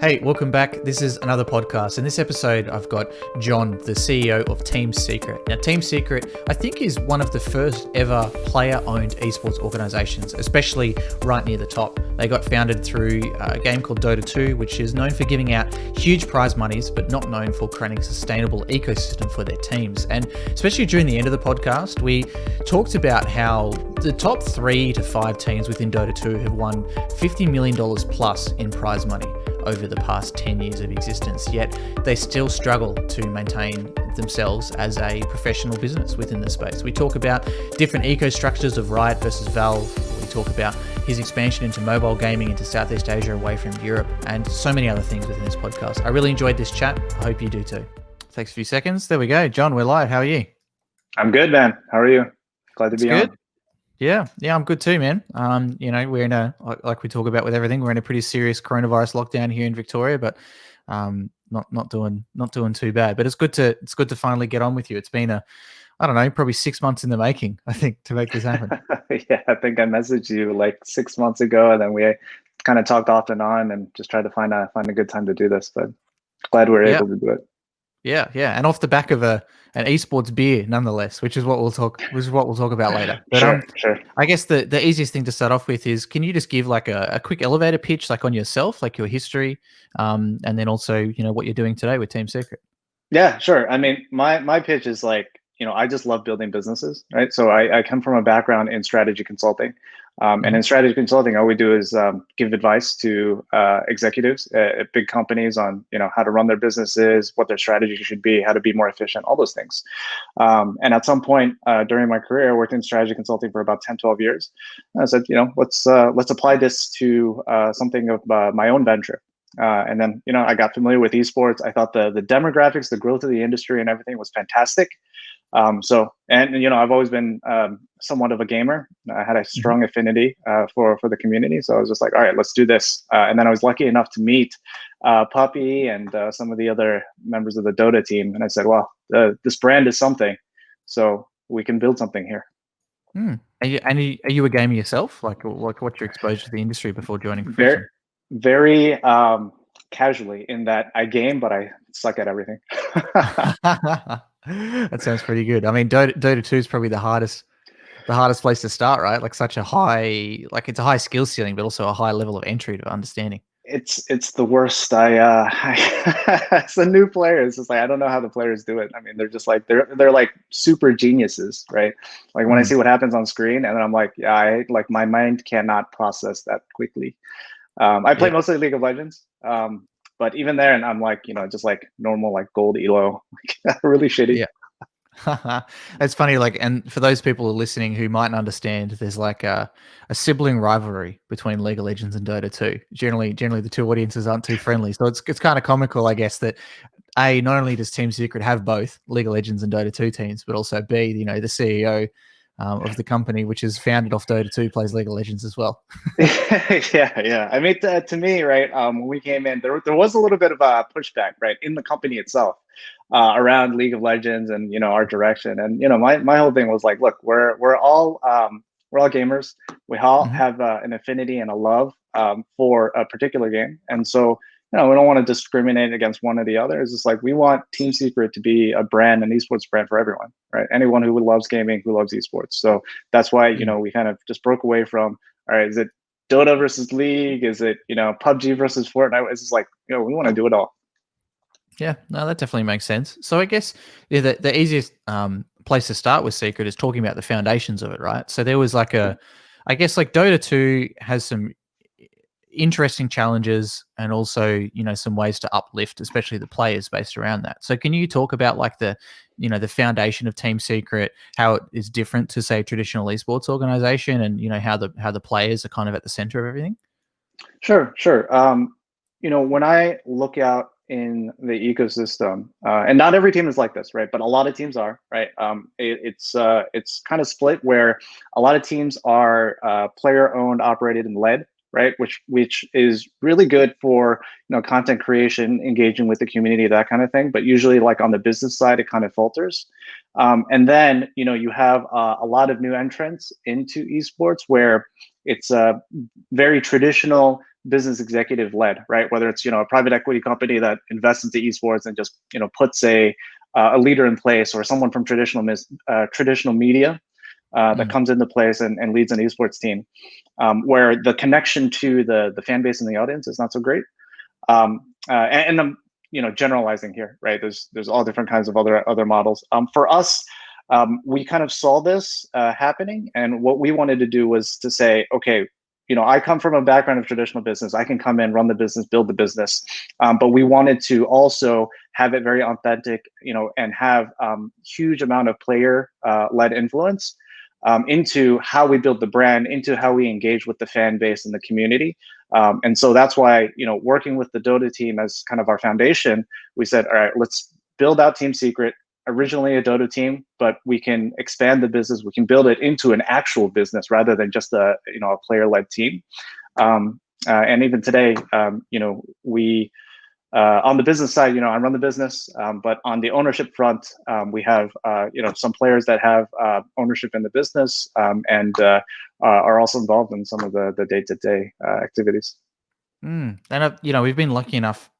Hey, welcome back. This is another podcast. In this episode, I've got John, the CEO of Team Secret. Now, Team Secret, I think, is one of the first ever player-owned esports organizations, especially right near the top. They got founded through a game called Dota 2, which is known for giving out huge prize monies, but not known for creating a sustainable ecosystem for their teams. And especially during the end of the podcast, we talked about how the top 3 to 5 teams within Dota 2 have won $50 million plus in prize money over the past 10 years of existence, yet they still struggle to maintain themselves as a professional business within the space. We talk about different eco structures of Riot versus Valve. We talk about his expansion into mobile gaming into Southeast Asia away from Europe, and so many other things within this podcast. I really enjoyed this chat. I hope you do too. Takes a few seconds. There we go. John, we're live. How are you? I'm good, man. How are you? Glad to be on. Yeah, I'm good too, man. We're in a, like we talk about with everything, we're in a pretty serious coronavirus lockdown here in Victoria, but not doing too bad. But it's good to finally get on with you. It's been probably 6 months in the making, I think, to make this happen. Yeah, I think I messaged you like 6 months ago, and then we kind of talked off and on and just tried to find a good time to do this. But glad we're able to do it. Yeah, and off the back of an esports beer, nonetheless, which is what we'll talk about later. But sure. I guess the easiest thing to start off with is, can you just give like a quick elevator pitch, like on yourself, like your history, and then also what you're doing today with Team Secret. Yeah, sure. I mean, my pitch is like, I just love building businesses, right? So I come from a background in strategy consulting. And in strategy consulting, all we do is give advice to executives at big companies on how to run their businesses, what their strategy should be, how to be more efficient, all those things. And at some point during my career, I worked in strategy consulting for about 10, 12 years. And I said, let's apply this to something of my own venture. And then I got familiar with esports. I thought the demographics, the growth of the industry, and everything was fantastic. I've always been somewhat of a gamer. I had a strong affinity for the community, so I was just like, all right, let's do this. And then I was lucky enough to meet Puppy and some of the other members of the Dota team, and I said, well, this brand is something, so we can build something here. Are you a gamer yourself? Like what's your exposure to the industry before joining profession? Very casually, in that I game, but I suck at everything. That sounds pretty good. I mean, Dota 2 is probably the hardest place to start, right? Like it's a high skill ceiling, but also a high level of entry to understanding. It's the worst. As a new player, it's just like, I don't know how the players do it. I mean, they're just like, they're like super geniuses, right? Like when I see what happens on screen, and then I'm like, yeah, my mind cannot process that quickly. I play mostly League of Legends. But even there, and I'm like, just like normal, like gold elo, really shitty. Yeah. It's funny, like, and for those people listening who mightn't understand, there's like a sibling rivalry between League of Legends and Dota 2. Generally the two audiences aren't too friendly. So it's kind of comical, I guess, that A, not only does Team Secret have both League of Legends and Dota 2 teams, but also B, the CEO of the company, which is founded off Dota 2, plays League of Legends as well. Yeah. I mean, to me, right, when we came in, there was a little bit of a pushback, right, in the company itself around League of Legends and our direction. And my whole thing was like, look, we're all gamers. We all have an affinity and a love for a particular game, and so we don't want to discriminate against one or the other. It's just like, we want Team Secret to be a brand, an esports brand for everyone, right? Anyone who loves gaming, who loves esports. So that's why, we kind of just broke away from, all right, is it Dota versus League? Is it, PUBG versus Fortnite? It's just like, we want to do it all. Yeah, no, that definitely makes sense. So I guess the easiest place to start with Secret is talking about the foundations of it, right? So there was like I guess like Dota 2 has some interesting challenges and also some ways to uplift especially the players based around that. So can you talk about like the foundation of Team Secret, how it is different to say a traditional esports organization, and how the players are kind of at the center of everything? Sure. When I look out in the ecosystem, and not every team is like this, right, but a lot of teams are, right. It's kind of split, where a lot of teams are player owned, operated, and led, right? Which is really good for content creation, engaging with the community, that kind of thing. But usually, like on the business side, it kind of falters. And then you have a lot of new entrants into esports, where it's very traditional, business executive led, right? Whether it's a private equity company that invests into esports and just puts a leader in place, or someone from traditional media that comes into place and leads an esports team, where the connection to the fan base and the audience is not so great. And I'm generalizing here, right? There's all different kinds of other models. For us, we kind of saw this happening, and what we wanted to do was to say, okay, I come from a background of traditional business. I can come in, run the business, build the business, but we wanted to also have it very authentic, and have huge amount of player led influence into how we build the brand, into how we engage with the fan base and the community. And so that's why, working with the Dota team as kind of our foundation, we said, all right, let's build out Team Secret, originally a Dota team, but we can expand the business. We can build it into an actual business rather than just a player-led team. And even today, we on the business side, I run the business, but on the ownership front, we have some players that have ownership in the business, and are also involved in some of the day-to-day activities. And we've been lucky enough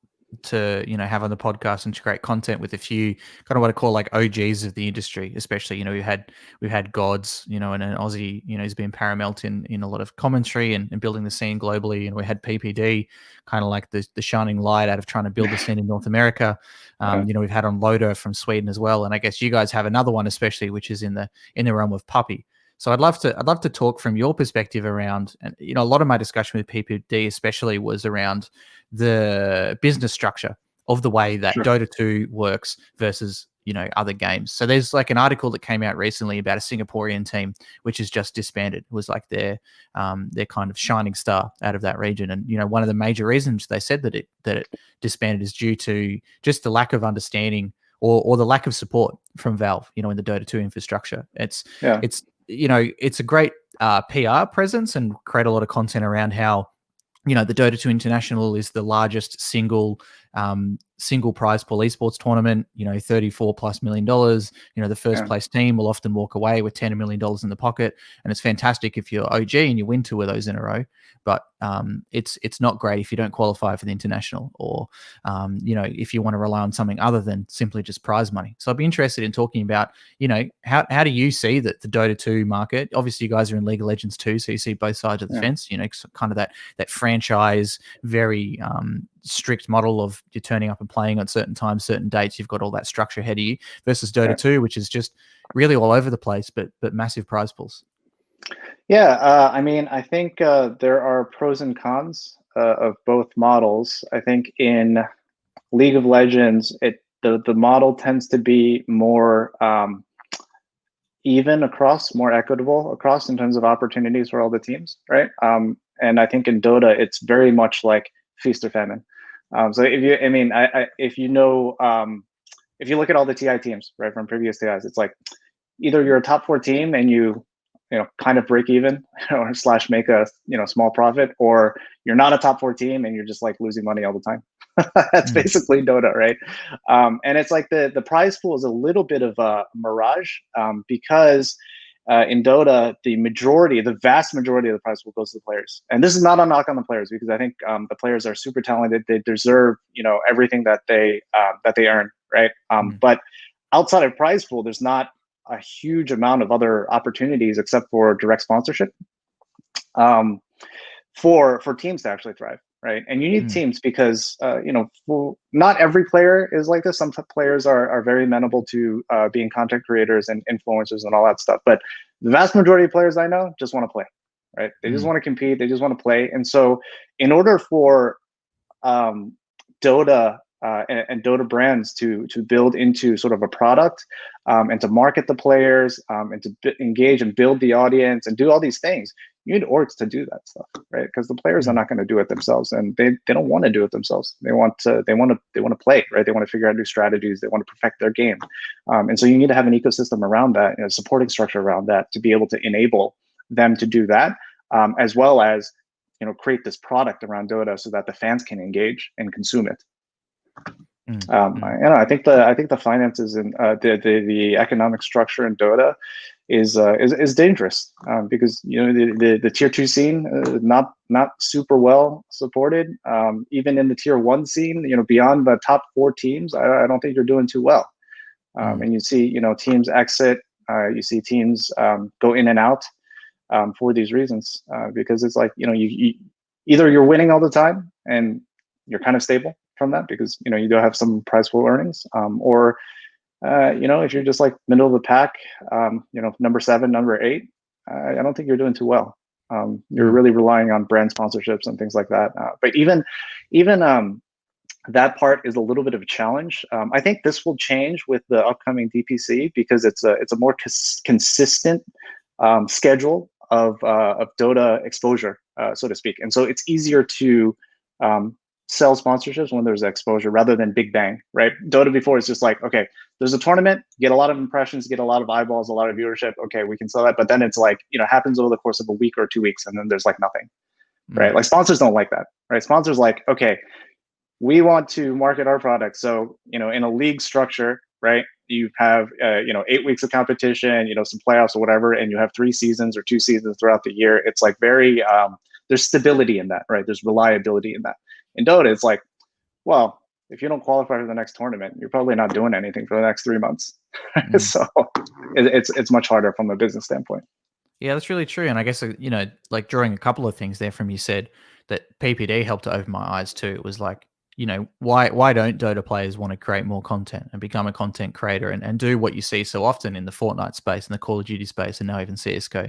to have on the podcast and to create content with a few kind of what I call like OGs of the industry, especially we've had Gods, and an Aussie, he's been paramount in a lot of commentary and building the scene globally, and we had PPD, kind of like the shining light out of trying to build the scene in North America. We've had on Loda from Sweden as well, and I guess you guys have another one, especially, which is in the realm of Puppy. So I'd love to talk from your perspective around, and a lot of my discussion with PPD especially was around the business structure of the way that Dota 2 works versus other games. So there's like an article that came out recently about a Singaporean team which has just disbanded. It was like their kind of shining star out of that region, and one of the major reasons they said that it disbanded is due to just the lack of understanding or the lack of support from Valve, in the Dota 2 infrastructure. It's a great PR presence and create a lot of content around how the Dota 2 International is the largest single prize pool esports tournament, $34+ million. The first place team will often walk away with $10 million in the pocket. And it's fantastic if you're OG and you win 2 of those in a row. But it's not great if you don't qualify for the international, or, if you want to rely on something other than simply just prize money. So I'd be interested in talking about, how do you see the Dota 2 market? Obviously, you guys are in League of Legends too, so you see both sides of the fence, kind of that franchise, very strict model of you're turning up and playing at certain times, certain dates. You've got all that structure ahead of you, versus Dota 2, which is just really all over the place, but massive prize pools. Yeah, I think there are pros and cons of both models. I think in League of Legends, the model tends to be more even across, more equitable across in terms of opportunities for all the teams, right? And I think in Dota, it's very much like feast or famine. So if you look at all the TI teams, right, from previous TIs, it's like either you're a top 4 team and you kind of break even or / make a small profit, or you're not a top 4 team and you're just like losing money all the time. That's basically Dota, right? And it's like the prize pool is a little bit of a mirage, because in Dota, the vast majority of the prize pool goes to the players. And this is not a knock on the players, because I think the players are super talented. They deserve everything that they earn, right? But outside of prize pool, there's not a huge amount of other opportunities except for direct sponsorship for teams to actually thrive, right? And you need teams because not every player is like this. Some players are very amenable to being content creators and influencers and all that stuff, but the vast majority of players I know just want to play, right? They just want to compete, they just want to play. And so in order for Dota and Dota brands to build into sort of a product, and to market the players, and to engage and build the audience and do all these things, you need orgs to do that stuff, right? Because the players are not going to do it themselves, and they don't want to do it themselves. They want to play, right? They want to figure out new strategies. They want to perfect their game, and so you need to have an ecosystem around that, supporting structure around that, to be able to enable them to do that, as well as create this product around Dota so that the fans can engage and consume it. I think the finances and the economic structure in Dota is dangerous, because the tier two scene, not super well supported. Even in the tier one scene, beyond the top four teams, I don't think you're doing too well. And you see teams exit, you see teams go in and out for these reasons, because it's like you either you're winning all the time and you're kind of stable from that because you do have some prize pool earnings, or if you're just like middle of the pack, number 7, number 8, I don't think you're doing too well. You're really relying on brand sponsorships and things like that. But even that part is a little bit of a challenge. I think this will change with the upcoming DPC because it's a more consistent schedule of Dota exposure, so to speak, and so it's easier to sell sponsorships when there's exposure rather than big bang, right? Dota before is just like, okay, there's a tournament, get a lot of impressions, get a lot of eyeballs, a lot of viewership. Okay, we can sell that, but then it's like happens over the course of a week or 2 weeks, and then there's like nothing, right? Like sponsors don't like that, right? Sponsors like, okay, we want to market our product, so in a league structure, right? You have 8 weeks of competition, some playoffs or whatever, and you have 3 seasons or 2 seasons throughout the year. It's like very there's stability in that, right? There's reliability in that. In Dota, it's like, well, if you don't qualify for the next tournament, you're probably not doing anything for the next 3 months. So it's much harder from a business standpoint. Yeah, that's really true. And I guess, like drawing a couple of things there from you said that PPD helped to open my eyes too. It was like, why don't Dota players want to create more content and become a content creator and do what you see so often in the Fortnite space and the Call of Duty space and now even CSGO?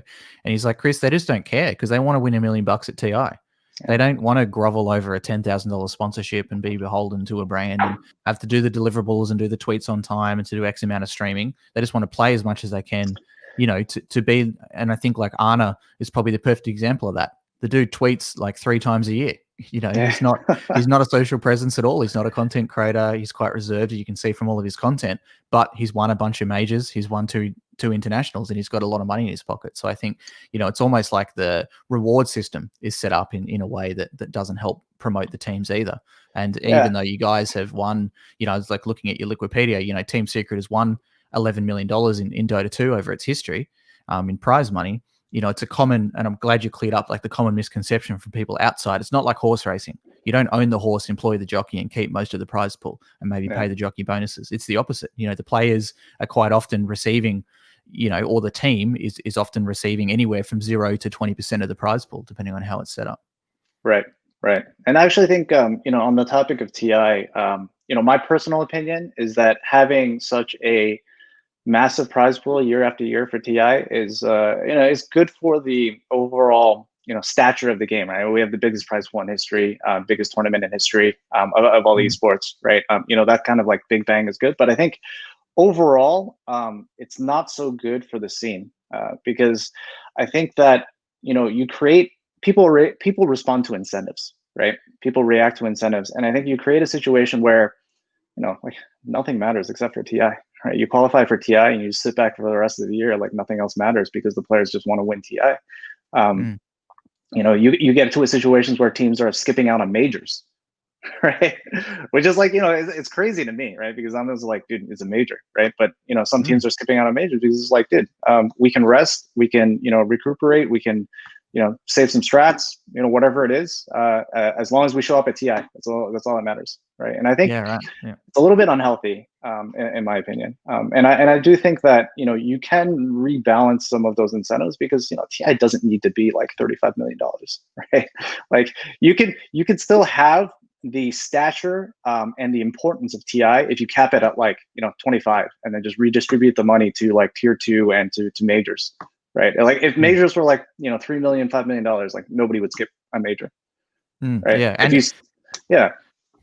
And he's like, Chris, they just don't care because they want to win $1 million at TI. Yeah. They don't want to grovel over a $10,000 sponsorship and be beholden to a brand and have to do the deliverables and do the tweets on time and to do X amount of streaming. They just want to play as much as they can, to be. And I think like Arna is probably the perfect example of that. The dude tweets like 3 times a year. He's not a social presence at all. He's not a content creator. He's quite reserved, as you can see from all of his content, but he's won a bunch of majors. He's won two internationals and he's got a lot of money in his pocket. So I think, it's almost like the reward system is set up in a way that doesn't help promote the teams either. And even though you guys have won, it's like looking at your Liquipedia, Team Secret has won $11 million in Dota 2 over its history in prize money. It's a common, and I'm glad you cleared up like the common misconception from people outside. It's not like horse racing. You don't own the horse, employ the jockey, and keep most of the prize pool and maybe pay the jockey bonuses. It's the opposite. The players are quite often receiving, or the team is often receiving anywhere from 0 to 20% of the prize pool, depending on how it's set up. Right. And I actually think, on the topic of TI, my personal opinion is that having such a massive prize pool year after year for TI is is good for the overall stature of the game, right? We have the biggest prize pool in history, biggest tournament in history of all esports, right? That kind of like big bang is good, but I think overall it's not so good for the scene, because I think that you create people respond to incentives, right? People react to incentives, and I think you create a situation where like nothing matters except for TI. Right, you qualify for TI and you sit back for the rest of the year like nothing else matters because the players just want to win TI. You get to situations where teams are skipping out on majors, right? Which is like it's crazy to me, right? Because I'm just like, dude, it's a major, right? But some teams are skipping out on majors because it's like, dude, we can rest, we can recuperate, we can save some strats, whatever it is, as long as we show up at TI. That's all that matters, right? And I think it's a little bit unhealthy, in my opinion. And I do think that you can rebalance some of those incentives because TI doesn't need to be like $35 million, right? Like you can still have the stature and the importance of TI if you cap it at like 25 and then just redistribute the money to like tier 2 and to majors. Right, like if majors were like $3 million, $5 million, like nobody would skip a major. Right.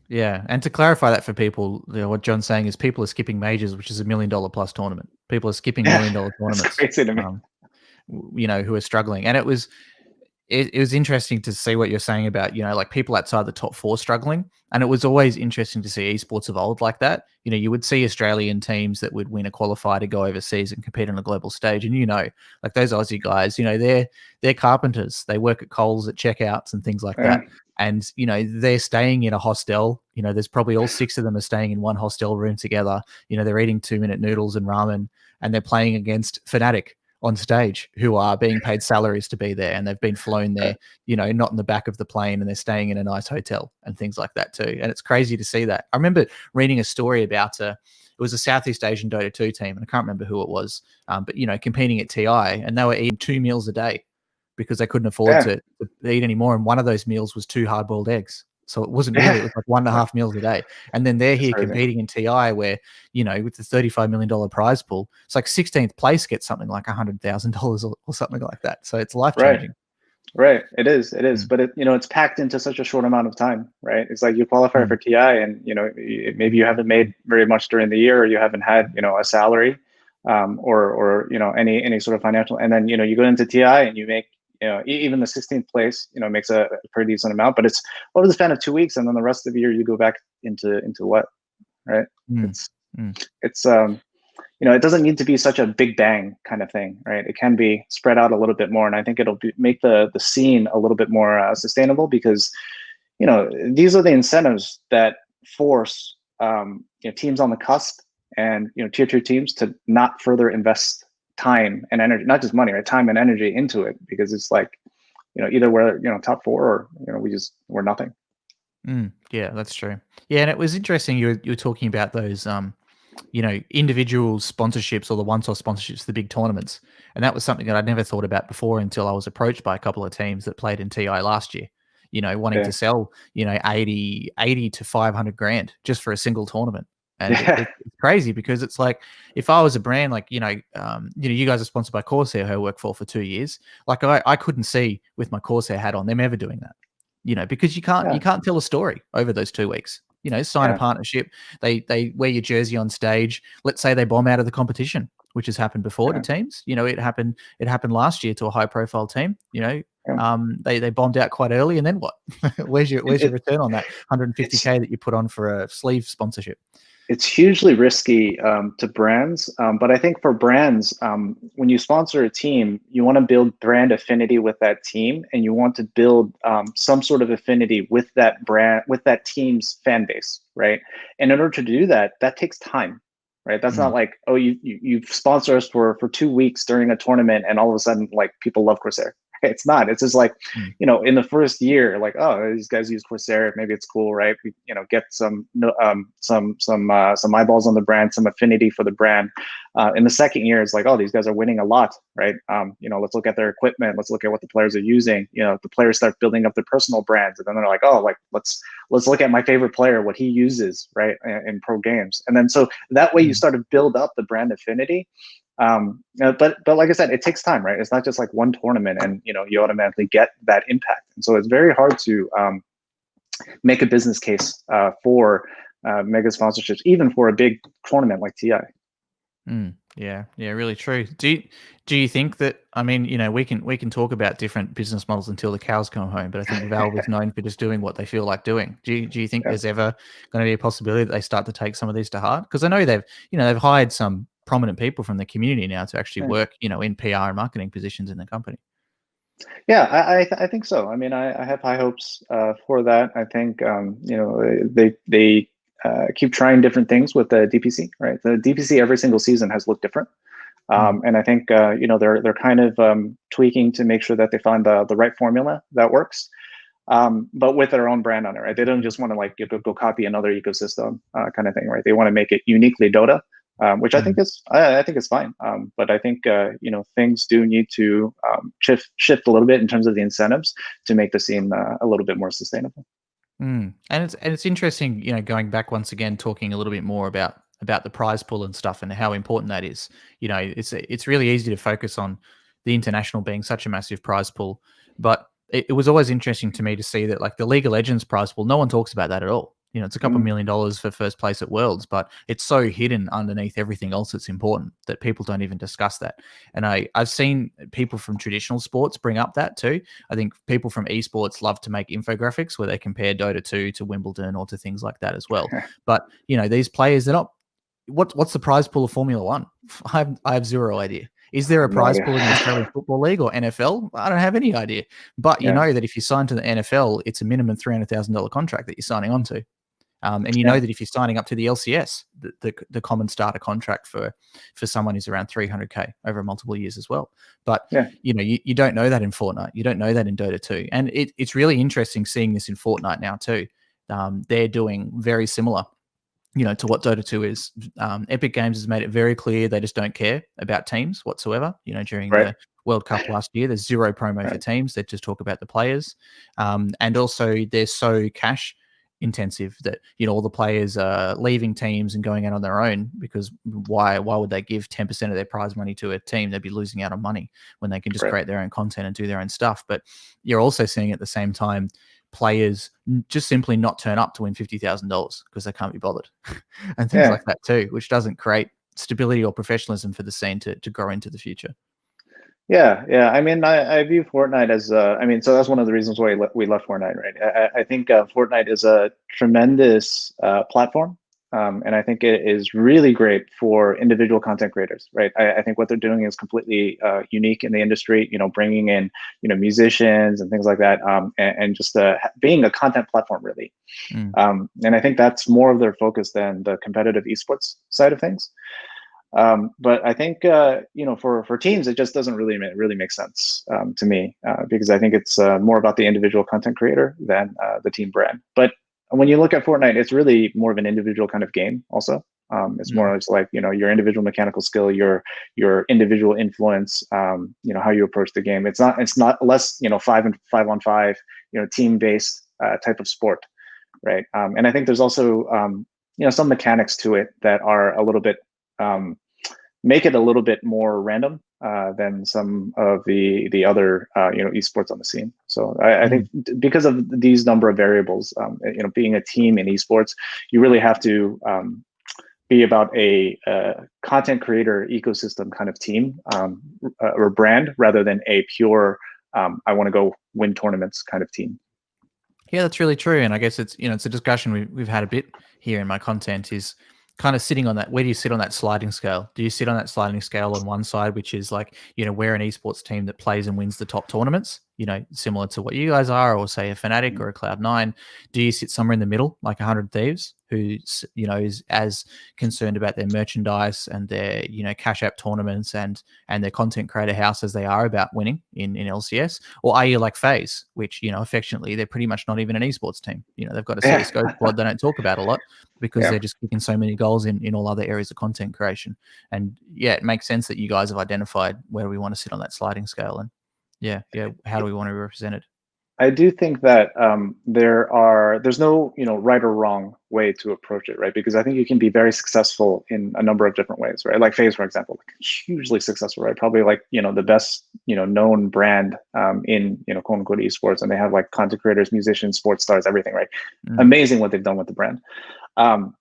Yeah, and to clarify that for people, what John's saying is people are skipping majors, which is $1 million plus tournament. People are skipping $1 million tournaments. That's crazy to me. Who are struggling, and it was interesting to see what you're saying about like people outside the top 4 struggling, and it was always interesting to see esports evolve like that. You would see Australian teams that would win a qualifier to go overseas and compete on a global stage, and like those Aussie guys, they're carpenters, they work at Coles at checkouts and things like that, and they're staying in a hostel. There's probably all 6 of them are staying in one hostel room together. They're eating 2-minute noodles and ramen, and they're playing against Fnatic on stage, who are being paid salaries to be there, and they've been flown there, not in the back of the plane, and they're staying in a nice hotel and things like that too. And it's crazy to see that. I remember reading a story about it was a Southeast Asian Dota 2 team, and I can't remember who it was, but competing at TI, and they were eating 2 meals a day because they couldn't afford to eat anymore. And one of those meals was 2 hard-boiled eggs. So it wasn't really, it was like 1.5 meals a day. And then they're here competing in TI where, with the $35 million prize pool, it's like 16th place gets something like $100,000 or something like that. So it's life-changing. Right. It is. But it's packed into such a short amount of time, right? It's like you qualify for TI and, maybe you haven't made very much during the year, or you haven't had, a salary, or any sort of financial, and then, you go into TI and you make, even the 16th place, makes a pretty decent amount, but it's over the span of 2 weeks. And then the rest of the year you go back into what, right? It's it doesn't need to be such a big bang kind of thing, right? It can be spread out a little bit more. And I think it'll make the scene a little bit more sustainable, because, these are the incentives that force teams on the cusp and, tier 2 teams to not further invest time and energy, not just money, right? Time and energy into it, because it's like, either we're, top 4 or, we're nothing. Yeah, that's true. Yeah. And it was interesting. You were talking about those, individual sponsorships, or the one-off sponsorships, the big tournaments. And that was something that I'd never thought about before until I was approached by a couple of teams that played in TI last year, wanting to sell, 80 to 500 grand just for a single tournament. And it's crazy, because it's like, if I was a brand like, you guys are sponsored by Corsair, who I worked for 2 years. Like I couldn't see with my Corsair hat on them ever doing that, because you can't tell a story over those 2 weeks. Sign a partnership. They wear your jersey on stage. Let's say they bomb out of the competition, which has happened before to teams. It happened last year to a high profile team. They bombed out quite early, and then what? where's your return on that 150K that you put on for a sleeve sponsorship? It's hugely risky to brands, but I think for brands, when you sponsor a team, you want to build brand affinity with that team, and you want to build some sort of affinity with that brand, with that team's fan base, right? And in order to do that, that takes time, right? That's not like, oh, you sponsor us for 2 weeks during a tournament, and all of a sudden, like, people love Corsair. It's not. It's just like, in the first year, like, oh, these guys use Corsair, maybe it's cool, right? We, get some eyeballs on the brand, some affinity for the brand. In the second year, it's like, oh, these guys are winning a lot, right? Let's look at their equipment. Let's look at what the players are using. The players start building up their personal brands, and then they're like, oh, like let's look at my favorite player, what he uses, right, in pro games. And then so that way you start to build up the brand affinity. But like I said, it takes time, right? It's not just like one tournament and you automatically get that impact. And so it's very hard to make a business case for mega sponsorships, even for a big tournament like TI. Yeah, really true. Do you think that, I mean, we can talk about different business models until the cows come home, but I think Valve is known for just doing what they feel like doing. Do you think there's ever going to be a possibility that they start to take some of these to heart? Because I know they've hired some prominent people from the community now to actually work, in PR and marketing positions in the company. Yeah, I think so. I mean, I have high hopes for that. I think they keep trying different things with the DPC, right? The DPC every single season has looked different. And I think they're kind of tweaking to make sure that they find the right formula that works, but with their own brand on it, right? They don't just want to like go copy another ecosystem kind of thing, right? They want to make it uniquely Dota, which I think is fine. But I think things do need to shift a little bit in terms of the incentives to make the scene a little bit more sustainable. And it's interesting, going back once again, talking a little bit more about the prize pool and stuff and how important that is. It's really easy to focus on the international being such a massive prize pool, but it was always interesting to me to see that, like, the League of Legends prize pool, no one talks about that at all. It's a couple $1 million for first place at Worlds, but it's so hidden underneath everything else that's important that people don't even discuss that. And I've seen people from traditional sports bring up that too. I think people from esports love to make infographics where they compare Dota 2 to Wimbledon or to things like that as well. But, these players, they're not, what's the prize pool of Formula One? I have zero idea. Is there a No prize idea. pool in the Australian Football League or NFL? I don't have any idea. But you Yeah, know that if you sign to the NFL, it's a minimum $300,000 contract that you're signing on to. And you yeah, know that if you're signing up to the LCS, the common starter contract for someone is around 300K over multiple years as well. But yeah. you know, you don't know that in Fortnite. You don't know that in Dota 2. And it's really interesting seeing this in Fortnite now too. They're doing very similar, you know, to what Dota 2 is. Epic Games has made it very clear they just don't care about teams whatsoever. You know, during Right, the World Cup last year, there's zero promo for right, teams. They just talk about the players. And also they're so cash intensive that, you know, all the players are leaving teams and going out on their own, because why would they give 10% of their prize money to a team? They'd be losing out on money when they can just right. create their own content and do their own stuff. But you're also seeing at the same time players just simply not turn up to win $50,000 because they can't be bothered and things Yeah, like that too, which doesn't create stability or professionalism for the scene to grow into the future. yeah, yeah. I mean, I view Fortnite as, I mean, so that's one of the reasons why we left Fortnite, right? I think Fortnite is a tremendous platform, and I think it is really great for individual content creators, right? I think what they're doing is completely unique in the industry. You know, bringing in, you know, musicians and things like that, and just being a content platform, really. Mm. And I think that's more of their focus than the competitive esports side of things. But I think you know, for teams, it just doesn't really make sense to me, because I think it's more about the individual content creator than the team brand. But when you look at Fortnite, it's really more of an individual kind of game. Also, it's more Mm. it's like, you know, your individual mechanical skill, your individual influence, you know, how you approach the game. It's not less, you know, five on five, you know, team based type of sport, right? And I think there's also you know, some mechanics to it that are a little bit um, make it a little bit more random than some of the other you know, esports on the scene. So I think Mm. because of these number of variables, you know, being a team in esports, you really have to be about a content creator ecosystem kind of team, or brand, rather than a pure I want to go win tournaments kind of team. Yeah, that's really true. And I guess it's, you know, it's a discussion we've had a bit here in my content, is kind of sitting on that. Where do you sit on that sliding scale? Do you sit on that sliding scale on one side, which is like, you know, we're an esports team that plays and wins the top tournaments, you know, similar to what you guys are, or say a Fnatic or a Cloud9? Do you sit somewhere in the middle, like 100 Thieves, who, you know, is as concerned about their merchandise and their, you know, cash app tournaments and their content creator house as they are about winning in LCS? Or are you like FaZe, which, you know, affectionately, they're pretty much not even an esports team. You know, they've got a Yeah, CSGO squad they don't talk about a lot because yeah. they're just kicking so many goals in all other areas of content creation. And yeah, it makes sense that you guys have identified where we want to sit on that sliding scale. And yeah, how do we want to be represented? I do think that there's no, you know, right or wrong way to approach it, right? Because I think you can be very successful in a number of different ways, right? Like FaZe, for example, like hugely successful, right? Probably like, you know, the best, you know, known brand in, you know, quote unquote esports, and they have like content creators, musicians, sports stars, everything, right? Mm. Amazing what they've done with the brand. Um,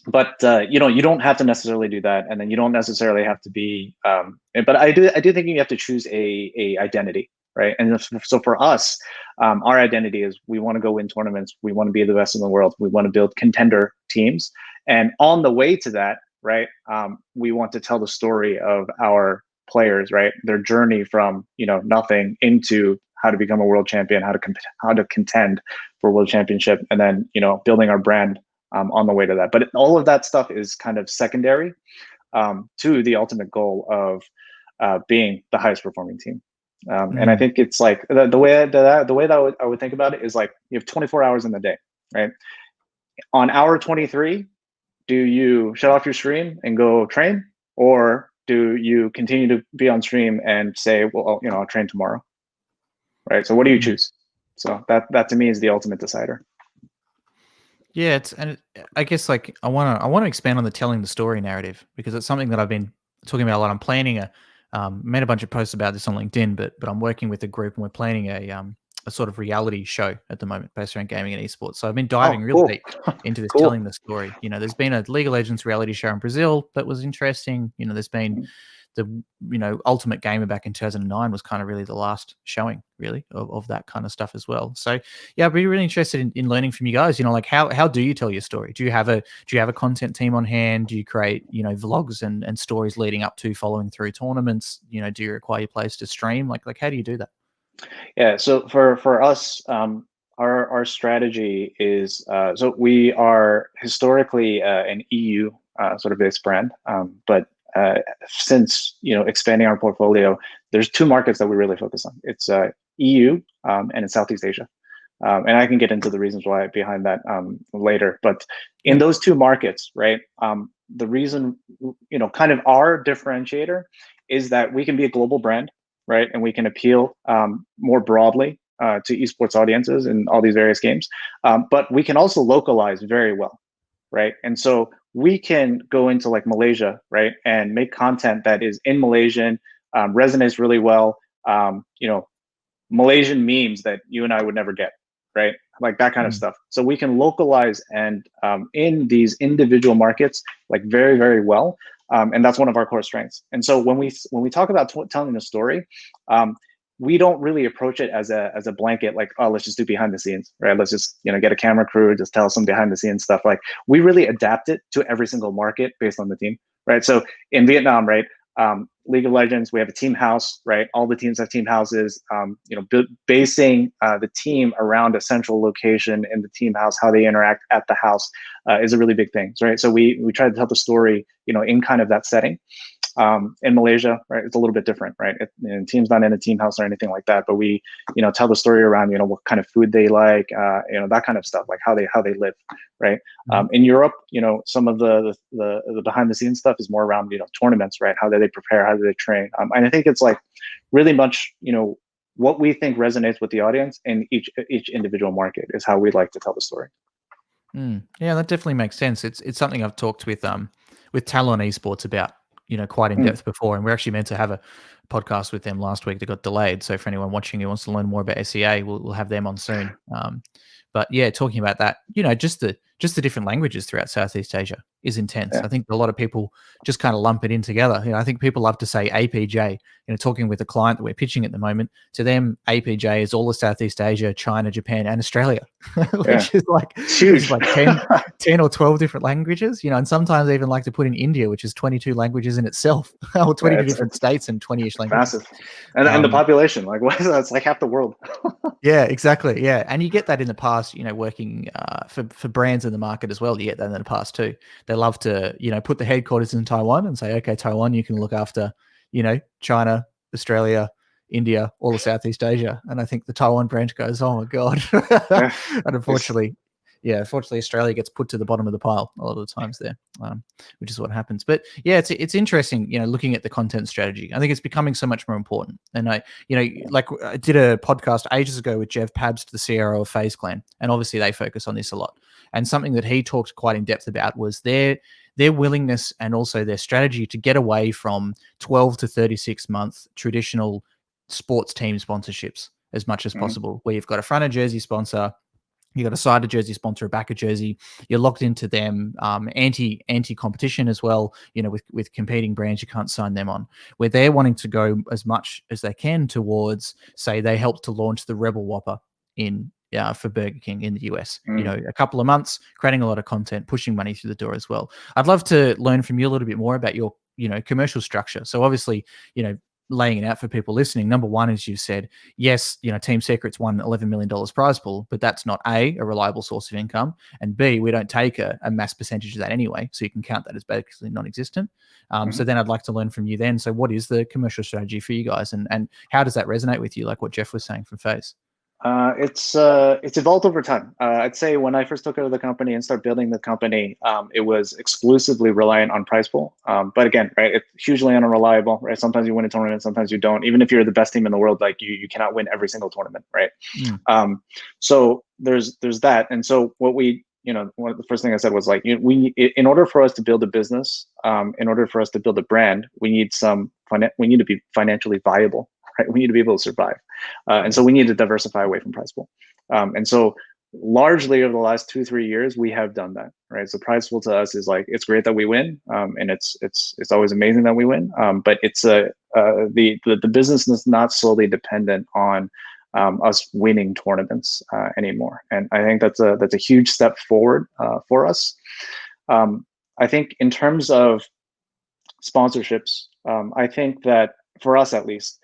but you know, you don't have to necessarily do that, and then you don't necessarily have to be but I do think you have to choose a identity, right? And so for us, our identity is we want to go win tournaments, we want to be the best in the world, we want to build contender teams, and on the way to that, right, we want to tell the story of our players, right, their journey from, you know, nothing into how to become a world champion, how to contend for world championship, and then, you know, building our brand on the way to that. But all of that stuff is kind of secondary to the ultimate goal of being the highest performing team. And I Mm. think it's like the way that I would think about it is like, you have 24 hours in the day, right? On hour 23, do you shut off your stream and go train, or do you continue to be on stream and say, well, you know, I'll train tomorrow, right? So what do you Mm. choose? So that to me is the ultimate decider. Yeah, I guess like I want to expand on the telling the story narrative, because it's something that I've been talking about a lot. I'm planning made a bunch of posts about this on LinkedIn, but I'm working with a group and we're planning a sort of reality show at the moment based around gaming and esports. So I've been diving Oh, real cool, deep into this cool. telling the story. You know, there's been a League of Legends reality show in Brazil that was interesting. You know, there's been Ultimate Gamer back in 2009 was kind of really the last showing really of that kind of stuff as well. So yeah, I'd be really interested in learning from you guys. Like how do you tell your story? Do you have a content team on hand? Do you create vlogs and stories leading up to following through tournaments? Do you require your players to stream? Like how do you do that? Yeah, so for us, our strategy is so we are historically an EU sort of based brand, but since expanding our portfolio, there's two markets that we really focus on. It's EU and it's Southeast Asia, and I can get into the reasons why behind that later. But in those two markets, right, the reason kind of our differentiator is that we can be a global brand, right, and we can appeal more broadly to esports audiences in all these various games, but we can also localize very well, right? And so we can go into like Malaysia, right, and make content that is in Malaysian, resonates really well. Malaysian memes that you and I would never get, right? Like that kind of stuff. So we can localize and in these individual markets like very, very well. And that's one of our core strengths. And so when we talk about telling a story, we don't really approach it as a blanket, like, oh, let's just do behind the scenes, right? Let's just get a camera crew, just tell some behind the scenes stuff. Like we really adapt it to every single market based on the team, right? So in Vietnam, right, League of Legends, we have a team house, right? All the teams have team houses. Basing the team around a central location in the team house, how they interact at the house is a really big thing, right? So we try to tell the story, in kind of that setting. In Malaysia, right, it's a little bit different, right? Team's not in a team house or anything like that, but we, tell the story around, what kind of food they like, that kind of stuff, like how they live, right? In Europe, some of the behind the scenes stuff is more around, tournaments, right? How do they prepare? How do they train? And I think it's like really much, what we think resonates with the audience in each individual market is how we like to tell the story. Yeah, that definitely makes sense. It's something I've talked with Talon Esports about, quite in depth before, and we're actually meant to have a podcast with them last week that got delayed. So for anyone watching who wants to learn more about SEA, we'll have them on soon. But yeah, talking about that, just the different languages throughout Southeast Asia is intense. I think a lot of people just kind of lump it in together. I think people love to say APJ. Talking with a client that we're pitching at the moment, to them, APJ is all of Southeast Asia, China, Japan, and Australia, which is like huge. It's like 10 or 12 different languages. And sometimes they even like to put in India, which is 22 languages in itself, or 22 different states and 20-ish languages. Massive, and the population, like what is that? It's like half the world. Yeah, exactly. Yeah, and you get that in the past. Working for brands in the market as well. You get that in the past too. They love to put the headquarters in Taiwan and say, okay, Taiwan, you can look after China, Australia, India, all of Southeast Asia. And I think the Taiwan branch goes, oh my god. And unfortunately, Australia gets put to the bottom of the pile a lot of the times there, which is what happens. But yeah, it's interesting, looking at the content strategy. I think it's becoming so much more important. And I did a podcast ages ago with Jeff Pabst, the CRO of FaZe Clan, and obviously they focus on this a lot. And something that he talked quite in depth about was their willingness and also their strategy to get away from 12 to 36 month traditional sports team sponsorships as much as possible, where you've got a front of jersey sponsor, you got a side of jersey sponsor, a back of jersey. You're locked into them. Anti competition as well. With competing brands, you can't sign them on. Where they're wanting to go as much as they can towards, say, they helped to launch the Rebel Whopper for Burger King in the US. A couple of months, creating a lot of content, pushing money through the door as well. I'd love to learn from you a little bit more about your commercial structure. So obviously, laying it out for people listening, number one, as you said, yes, Team Secret's won $11 million prize pool, but that's not a reliable source of income, and B, we don't take a mass percentage of that anyway, so you can count that as basically non-existent. So then I'd like to learn from you then. So what is the commercial strategy for you guys, and how does that resonate with you, like what Jeff was saying from FaZe? It's evolved over time. I'd say when I first took over the company and started building the company, it was exclusively reliant on prize pool. But again, right, it's hugely unreliable, right? Sometimes you win a tournament, sometimes you don't. Even if you're the best team in the world, like you cannot win every single tournament, right? So there's that. And so what we, one of the first thing I said was like, in order for us to build a business, in order for us to build a brand, we need to be financially viable. Right, we need to be able to survive, and so we need to diversify away from prize pool. And so largely over the last 2-3 years, we have done that, right? So prideful to us is like, it's great that we win, and it's always amazing that we win, but it's the business is not solely dependent on us winning tournaments anymore, and I think that's a huge step forward for us. I think in terms of sponsorships, I think that for us at least,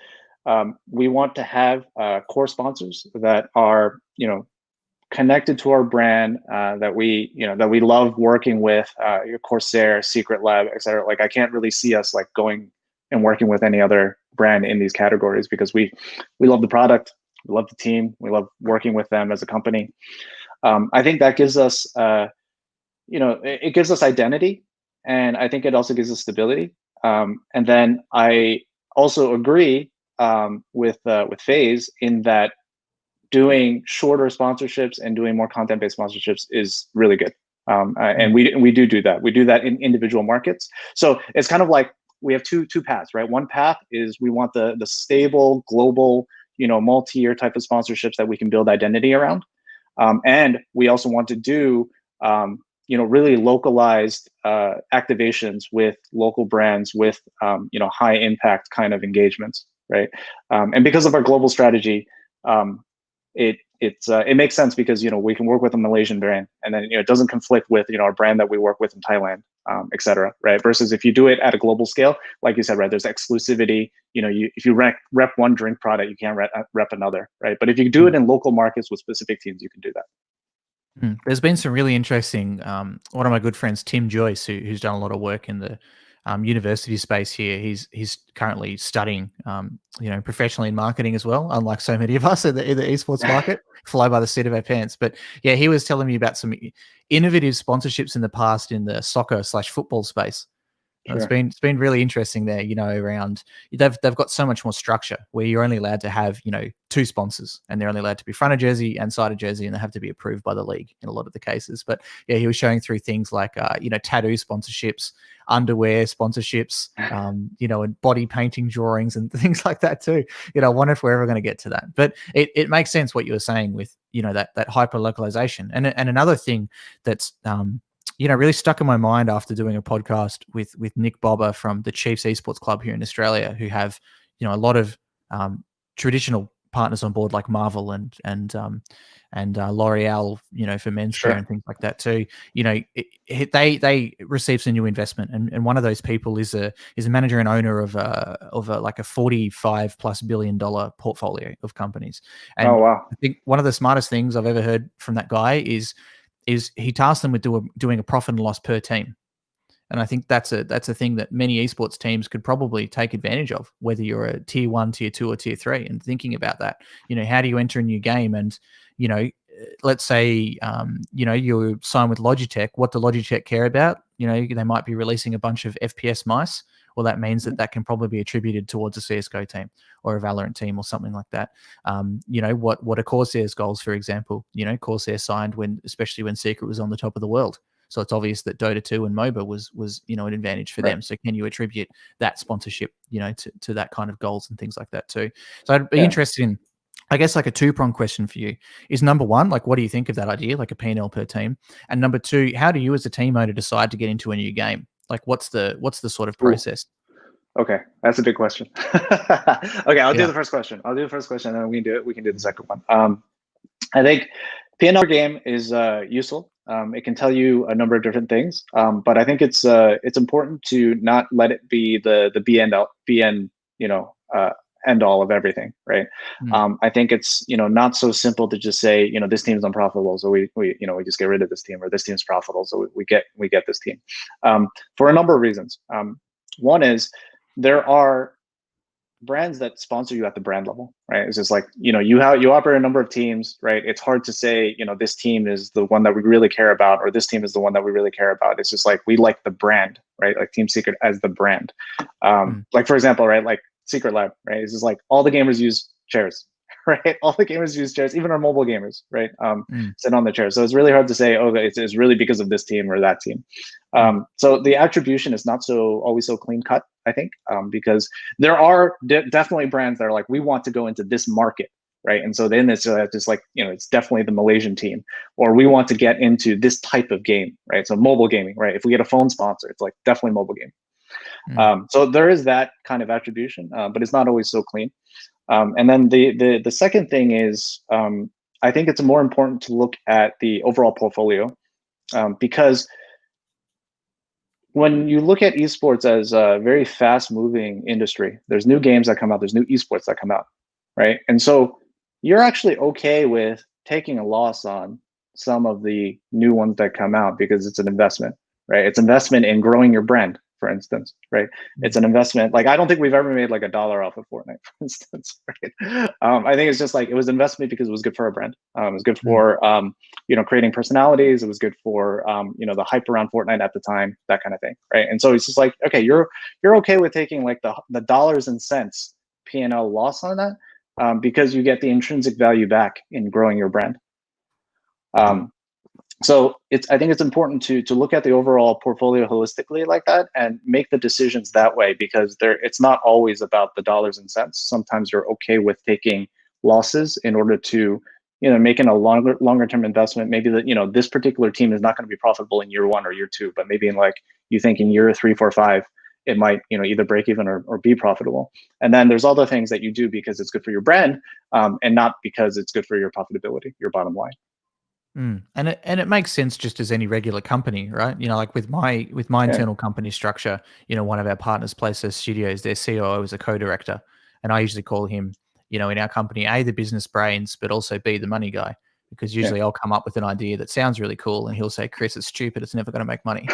we want to have core sponsors that are, connected to our brand, that we love working with, Corsair, Secret Lab, etc. Like, I can't really see us like going and working with any other brand in these categories, because we love the product, we love the team, we love working with them as a company. I think that gives us, it gives us identity, and I think it also gives us stability. And then I also agree with FaZe in that doing shorter sponsorships and doing more content-based sponsorships is really good. And we do that. We do that in individual markets. So it's kind of like we have two paths, right? One path is we want the stable, global, multi-year type of sponsorships that we can build identity around. And we also want to do really localized activations with local brands with high impact kind of engagements, right? And because of our global strategy, it makes sense, because we can work with a Malaysian brand, and then it doesn't conflict with our brand that we work with in Thailand, etc. Right? Versus if you do it at a global scale, like you said, right, there's exclusivity. If you rep one drink product, you can't rep another, right? But if you do it in local markets with specific teams, you can do that. There's been some really interesting. One of my good friends, Tim Joyce, who's done a lot of work in the university space here. He's currently studying, professionally in marketing as well. Unlike so many of us in the esports market, fly by the seat of our pants. But yeah, he was telling me about some innovative sponsorships in the past in the soccer/football space. Sure. It's been really interesting there, around they've got so much more structure where you're only allowed to have, 2 sponsors, and they're only allowed to be front of jersey and side of jersey, and they have to be approved by the league in a lot of the cases. But yeah, he was showing through things like, tattoo sponsorships, underwear sponsorships, and body painting drawings and things like that too. I wonder if we're ever going to get to that. But it makes sense what you were saying with, that hyper localization. And another thing that's, really stuck in my mind after doing a podcast with Nick Bobber from the Chiefs Esports Club here in Australia, who have, a lot of traditional partners on board like Marvel and L'Oreal, for men's care and things like that too. They received some new investment, and one of those people is a manager and owner of a $45+ billion portfolio of companies. And oh wow! I think one of the smartest things I've ever heard from that guy is he tasked them with doing a profit and loss per team. And I think that's a thing that many esports teams could probably take advantage of, whether you're a tier 1, tier 2, or tier 3, and thinking about that. How do you enter a new game? And, let's say, you sign with Logitech. What do Logitech care about? They might be releasing a bunch of FPS mice. Well, that means that can probably be attributed towards a CSGO team or a Valorant team or something like that. What are Corsair's goals, for example? Corsair signed especially when Secret was on the top of the world. So it's obvious that Dota 2 and MOBA was an advantage for them. So can you attribute that sponsorship, to that kind of goals and things like that too? So I'd be interested in, I guess, like a 2-pronged question for you is, number one, like, what do you think of that idea, like a P&L per team? And number 2, how do you as a team owner decide to get into a new game? Like, what's the sort of process? Okay, that's a big question. Okay, I'll do the first question. And then we can do the second one. I think P&L game is useful. It can tell you a number of different things, but I think it's important to not let it be the end all of everything, right? I think it's not so simple to just say this team's unprofitable, so we just get rid of this team, or this team's profitable, so we get this team, for a number of reasons. One is there are brands that sponsor you at the brand level, right? It's just like, you operate a number of teams, right? It's hard to say, this team is the one that we really care about, or this team is the one that we really care about. It's just like, we like the brand, right? Like Team Secret as the brand. Like, for example, right? Like Secret Lab, right? It's just like all the gamers use chairs, right? All the gamers use chairs, even our mobile gamers, right? Sit on the chair. So it's really hard to say, oh, it's really because of this team or that team. So the attribution is not always so clean cut, I think, because there are definitely brands that are like, we want to go into this market, right? And so then it's just like, it's definitely the Malaysian team, or we want to get into this type of game, right? So mobile gaming, right? If we get a phone sponsor, it's like definitely mobile game. So there is that kind of attribution, but it's not always so clean. And then the second thing is, I think it's more important to look at the overall portfolio, because when you look at esports as a very fast moving industry, there's new games that come out, there's new esports that come out, right? And so you're actually okay with taking a loss on some of the new ones that come out because it's an investment, right? It's investment in growing your brand, for instance, right? It's an investment. Like, I don't think we've ever made like $1 off of Fortnite, for instance, right? I think it's just like, it was investment because it was good for our brand. It was good for, creating personalities. It was good for, the hype around Fortnite at the time, that kind of thing, right? And so it's just like, okay, you're okay with taking like the dollars and cents P&L loss on that, because you get the intrinsic value back in growing your brand. So I think it's important to look at the overall portfolio holistically like that and make the decisions that way, because it's not always about the dollars and cents. Sometimes you're okay with taking losses in order to, making a longer term investment. Maybe that, this particular team is not going to be profitable in year 1 or year 2, but maybe in like, you think in year 3, 4, 5, it might, either break even or be profitable. And then there's other things that you do because it's good for your brand, and not because it's good for your profitability, your bottom line. And it makes sense just as any regular company, right? Like with my internal company structure, one of our partners, Places Studios, their COO is a co-director, and I usually call him, in our company, A, the business brains, but also B, the money guy, because usually I'll come up with an idea that sounds really cool, and he'll say, "Chris, it's stupid. It's never going to make money."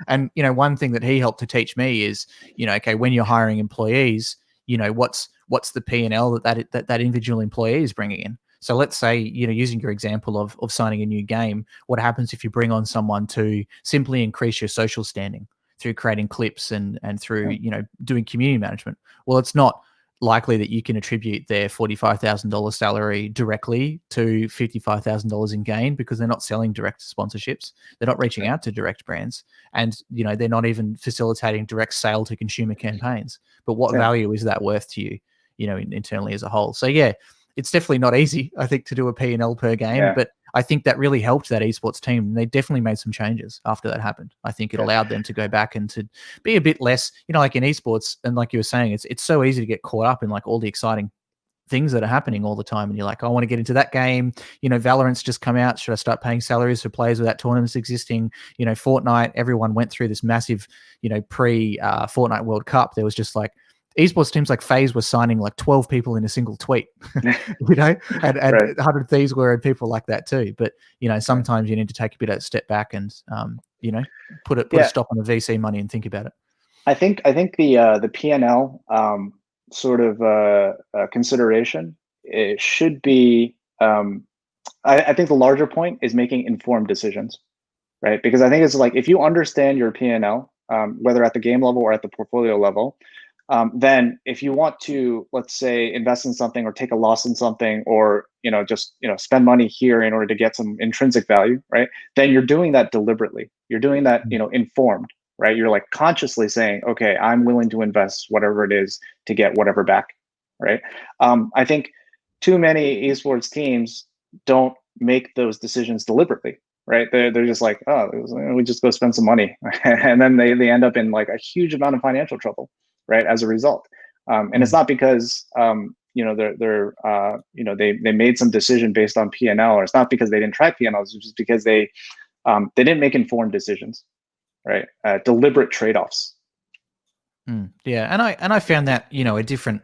And one thing that he helped to teach me is, okay, when you're hiring employees, what's the P&L that individual employee is bringing in. So let's say, using your example of signing a new game, what happens if you bring on someone to simply increase your social standing through creating clips and through, doing community management? Well, it's not likely that you can attribute their $45,000 salary directly to $55,000 in gain, because they're not selling direct sponsorships. They're not reaching out to direct brands, and, they're not even facilitating direct sale to consumer campaigns. But what value is that worth to you, internally as a whole? So yeah, it's definitely not easy, I think, to do a P&L per game, but I think that really helped that esports team. And they definitely made some changes after that happened. I think it allowed them to go back and to be a bit less, like in esports, and like you were saying, it's so easy to get caught up in like all the exciting things that are happening all the time. And you're like, I want to get into that game. Valorant's just come out. Should I start paying salaries for players without tournaments existing? Fortnite, everyone went through this massive, pre-Fortnite World Cup. There was just like, esports teams like FaZe were signing like 12 people in a single tweet, and 100 Thieves were, and people like that too. But, sometimes you need to take a bit of a step back and, put a stop on the VC money and think about it. I think the P&L sort of consideration, it should be, I think the larger point is making informed decisions, right? Because I think it's like, if you understand your P&L, whether at the game level or at the portfolio level, then if you want to, let's say, invest in something or take a loss in something, or just spend money here in order to get some intrinsic value, right? Then you're doing that deliberately. You're doing that, informed, right? You're like consciously saying, okay, I'm willing to invest whatever it is to get whatever back, right? I think too many esports teams don't make those decisions deliberately, right? They're just like, oh, we just go spend some money, and then they end up in like a huge amount of financial trouble, right, as a result. And it's not because they made some decision based on P&L, or it's not because they didn't track P&L. It's just because they didn't make informed decisions, right? Deliberate trade-offs. Yeah, and I found that a different,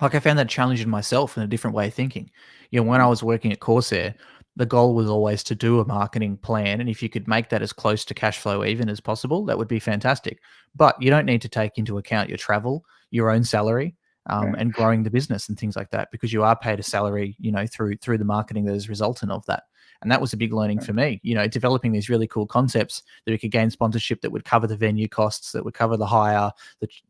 like, I found that challenging myself in a different way of thinking. When I was working at Corsair, the goal was always to do a marketing plan, and if you could make that as close to cash flow even as possible, that would be fantastic. But you don't need to take into account your travel, your own salary, and growing the business and things like that, because you are paid a salary, through the marketing that is resultant of that. And that was a big learning for me, developing these really cool concepts that we could gain sponsorship that would cover the venue costs, that would cover the hire,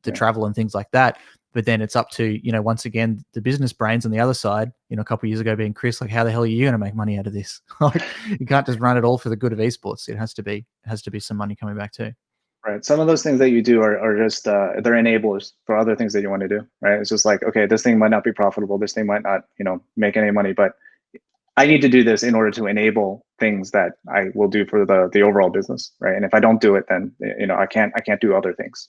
the travel and things like that. But then it's up to, once again, the business brains on the other side, a couple of years ago being Chris, like, how the hell are you going to make money out of this? Like, you can't just run it all for the good of esports. It has to be some money coming back too. Right. Some of those things that you do are just they're enablers for other things that you want to do. Right. It's just like, okay, this thing might not be profitable. This thing might not, make any money, but I need to do this in order to enable things that I will do for the overall business. Right. And if I don't do it, then I can't do other things.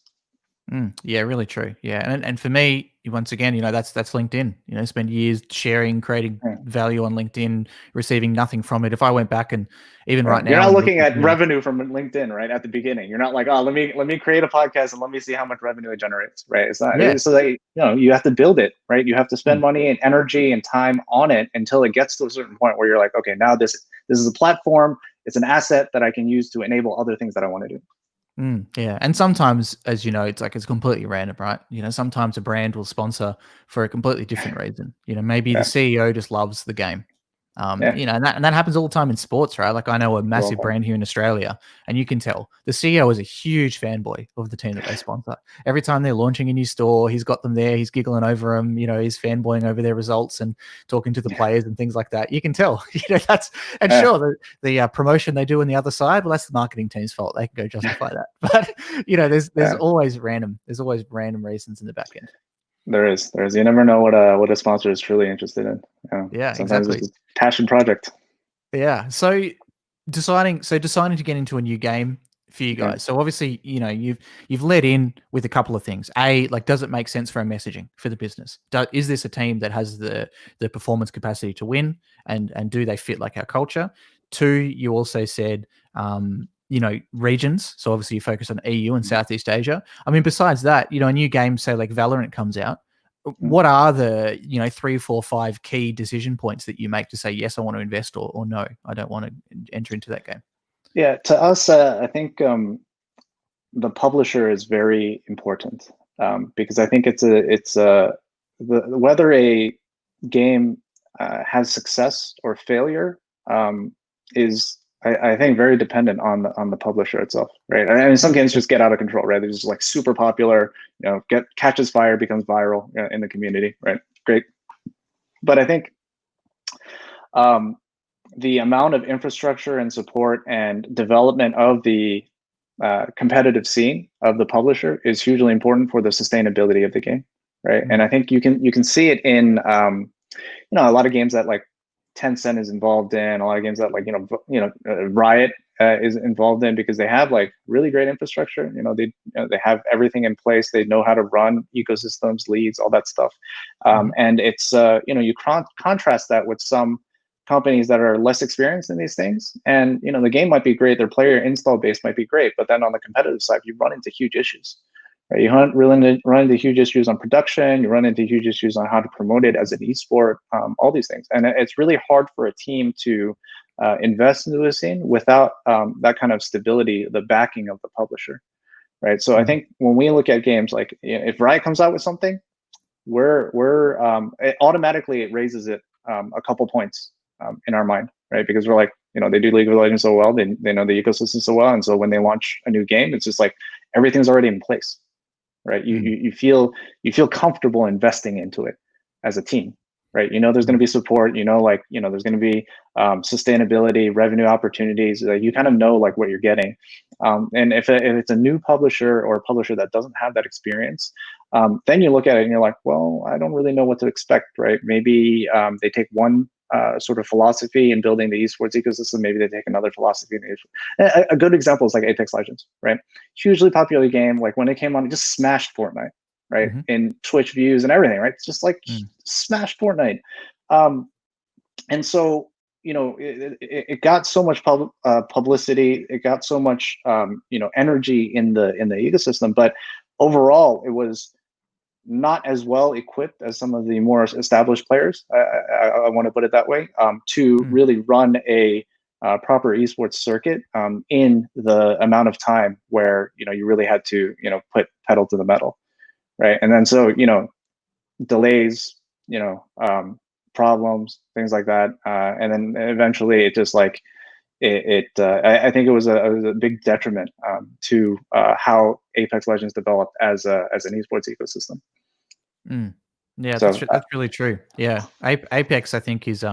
Yeah, really true. Yeah, and for me, once again, that's LinkedIn. Spend years sharing, creating Yeah. value on LinkedIn, receiving nothing from it. If I went back and even Right. right You're now not and looking looked at, at revenue from LinkedIn right at the beginning. You're not like, oh, let me create a podcast and let me see how much revenue it generates. Right. It's not. yeah, So that you have to build it. Right. You have to spend mm, money and energy and time on it until it gets to a certain point where you're like, okay, now this is a platform. It's an asset that I can use to enable other things that I want to do. yeah. And sometimes, as you know, it's completely random, right? Sometimes a brand will sponsor for a completely different reason. Maybe the Yeah. CEO just loves the game. Yeah. And that happens all the time in sports, right? Like I know a Well massive done. brand here in Australia, and you can tell the CEO is a huge fanboy of the team that they sponsor. Every time they're launching a new store, he's got them there. He's giggling over them. He's fanboying over their results and talking to the players and things like that. You can tell. That's and Yeah. sure the promotion they do on the other side. Well, that's the marketing team's fault. They can go justify that. But there's Yeah. always random. There's always random reasons in the back end. There is. You never know what a sponsor is truly interested in. Yeah, Sometimes it's exactly. a passion project. Yeah. So deciding to get into a new game for you Yeah. guys. So obviously, you've led in with a couple of things. Like, does it make sense for our messaging for the business? Is this a team that has the performance capacity to win, and do they fit like our culture? Two, you also said regions. So obviously you focus on EU and Southeast Asia. I mean, besides that, a new game, say like Valorant comes out. Mhm. What are the 3, 4, 5 key decision points that you make to say yes, I want to invest, or no, I don't want to enter into that game? Yeah. To us, I think the publisher is very important because I think whether a game has success or failure is I think very dependent on the publisher itself, right? And some games just get out of control, right? They're just like super popular, catches fire, becomes viral in the community, right? Great, but I think um, the amount of infrastructure and support and development of the competitive scene of the publisher is hugely important for the sustainability of the game, right? And I think you can see it in a lot of games that like Tencent is involved in, a lot of games that like Riot is involved in, because they have like really great infrastructure. They have everything in place. They know how to run ecosystems, leads, all that stuff. And it's you contrast that with some companies that are less experienced in these things, and the game might be great, their player install base might be great, but then on the competitive side, you run into huge issues. Right? You run into huge issues on production. You run into huge issues on how to promote it as an esport. All these things, and it's really hard for a team to invest into the scene without that kind of stability, the backing of the publisher. Right. So I think when we look at games, like if Riot comes out with something, it automatically it raises it a couple points in our mind, right? Because we're like, they do League of Legends so well, they know the ecosystem so well, and so when they launch a new game, it's just like everything's already in place, right? You feel comfortable investing into it as a team, right? There's going to be support. There's going to be sustainability, revenue opportunities. You kind of know like what you're getting. And if it's a new publisher or a publisher that doesn't have that experience, then you look at it and you're like, well, I don't really know what to expect, right? Maybe they take one sort of philosophy in building the esports ecosystem. Maybe they take another philosophy. A good example is like Apex Legends, right? Hugely popular game. Like when it came on, it just smashed Fortnite, right? In Twitch views and everything, right? It's just like smashed Fortnite. And so, it got so much publicity. It got so much, energy in the ecosystem. But overall, it was not as well equipped as some of the more established players. I want to put it that way, to really run a proper esports circuit in the amount of time where you really had to put pedal to the metal, right? And then so delays, problems, things like that, and then eventually it just like I think it was a big detriment to how Apex Legends developed as an esports ecosystem. Yeah, So that's really true. Yeah, Apex, I think, is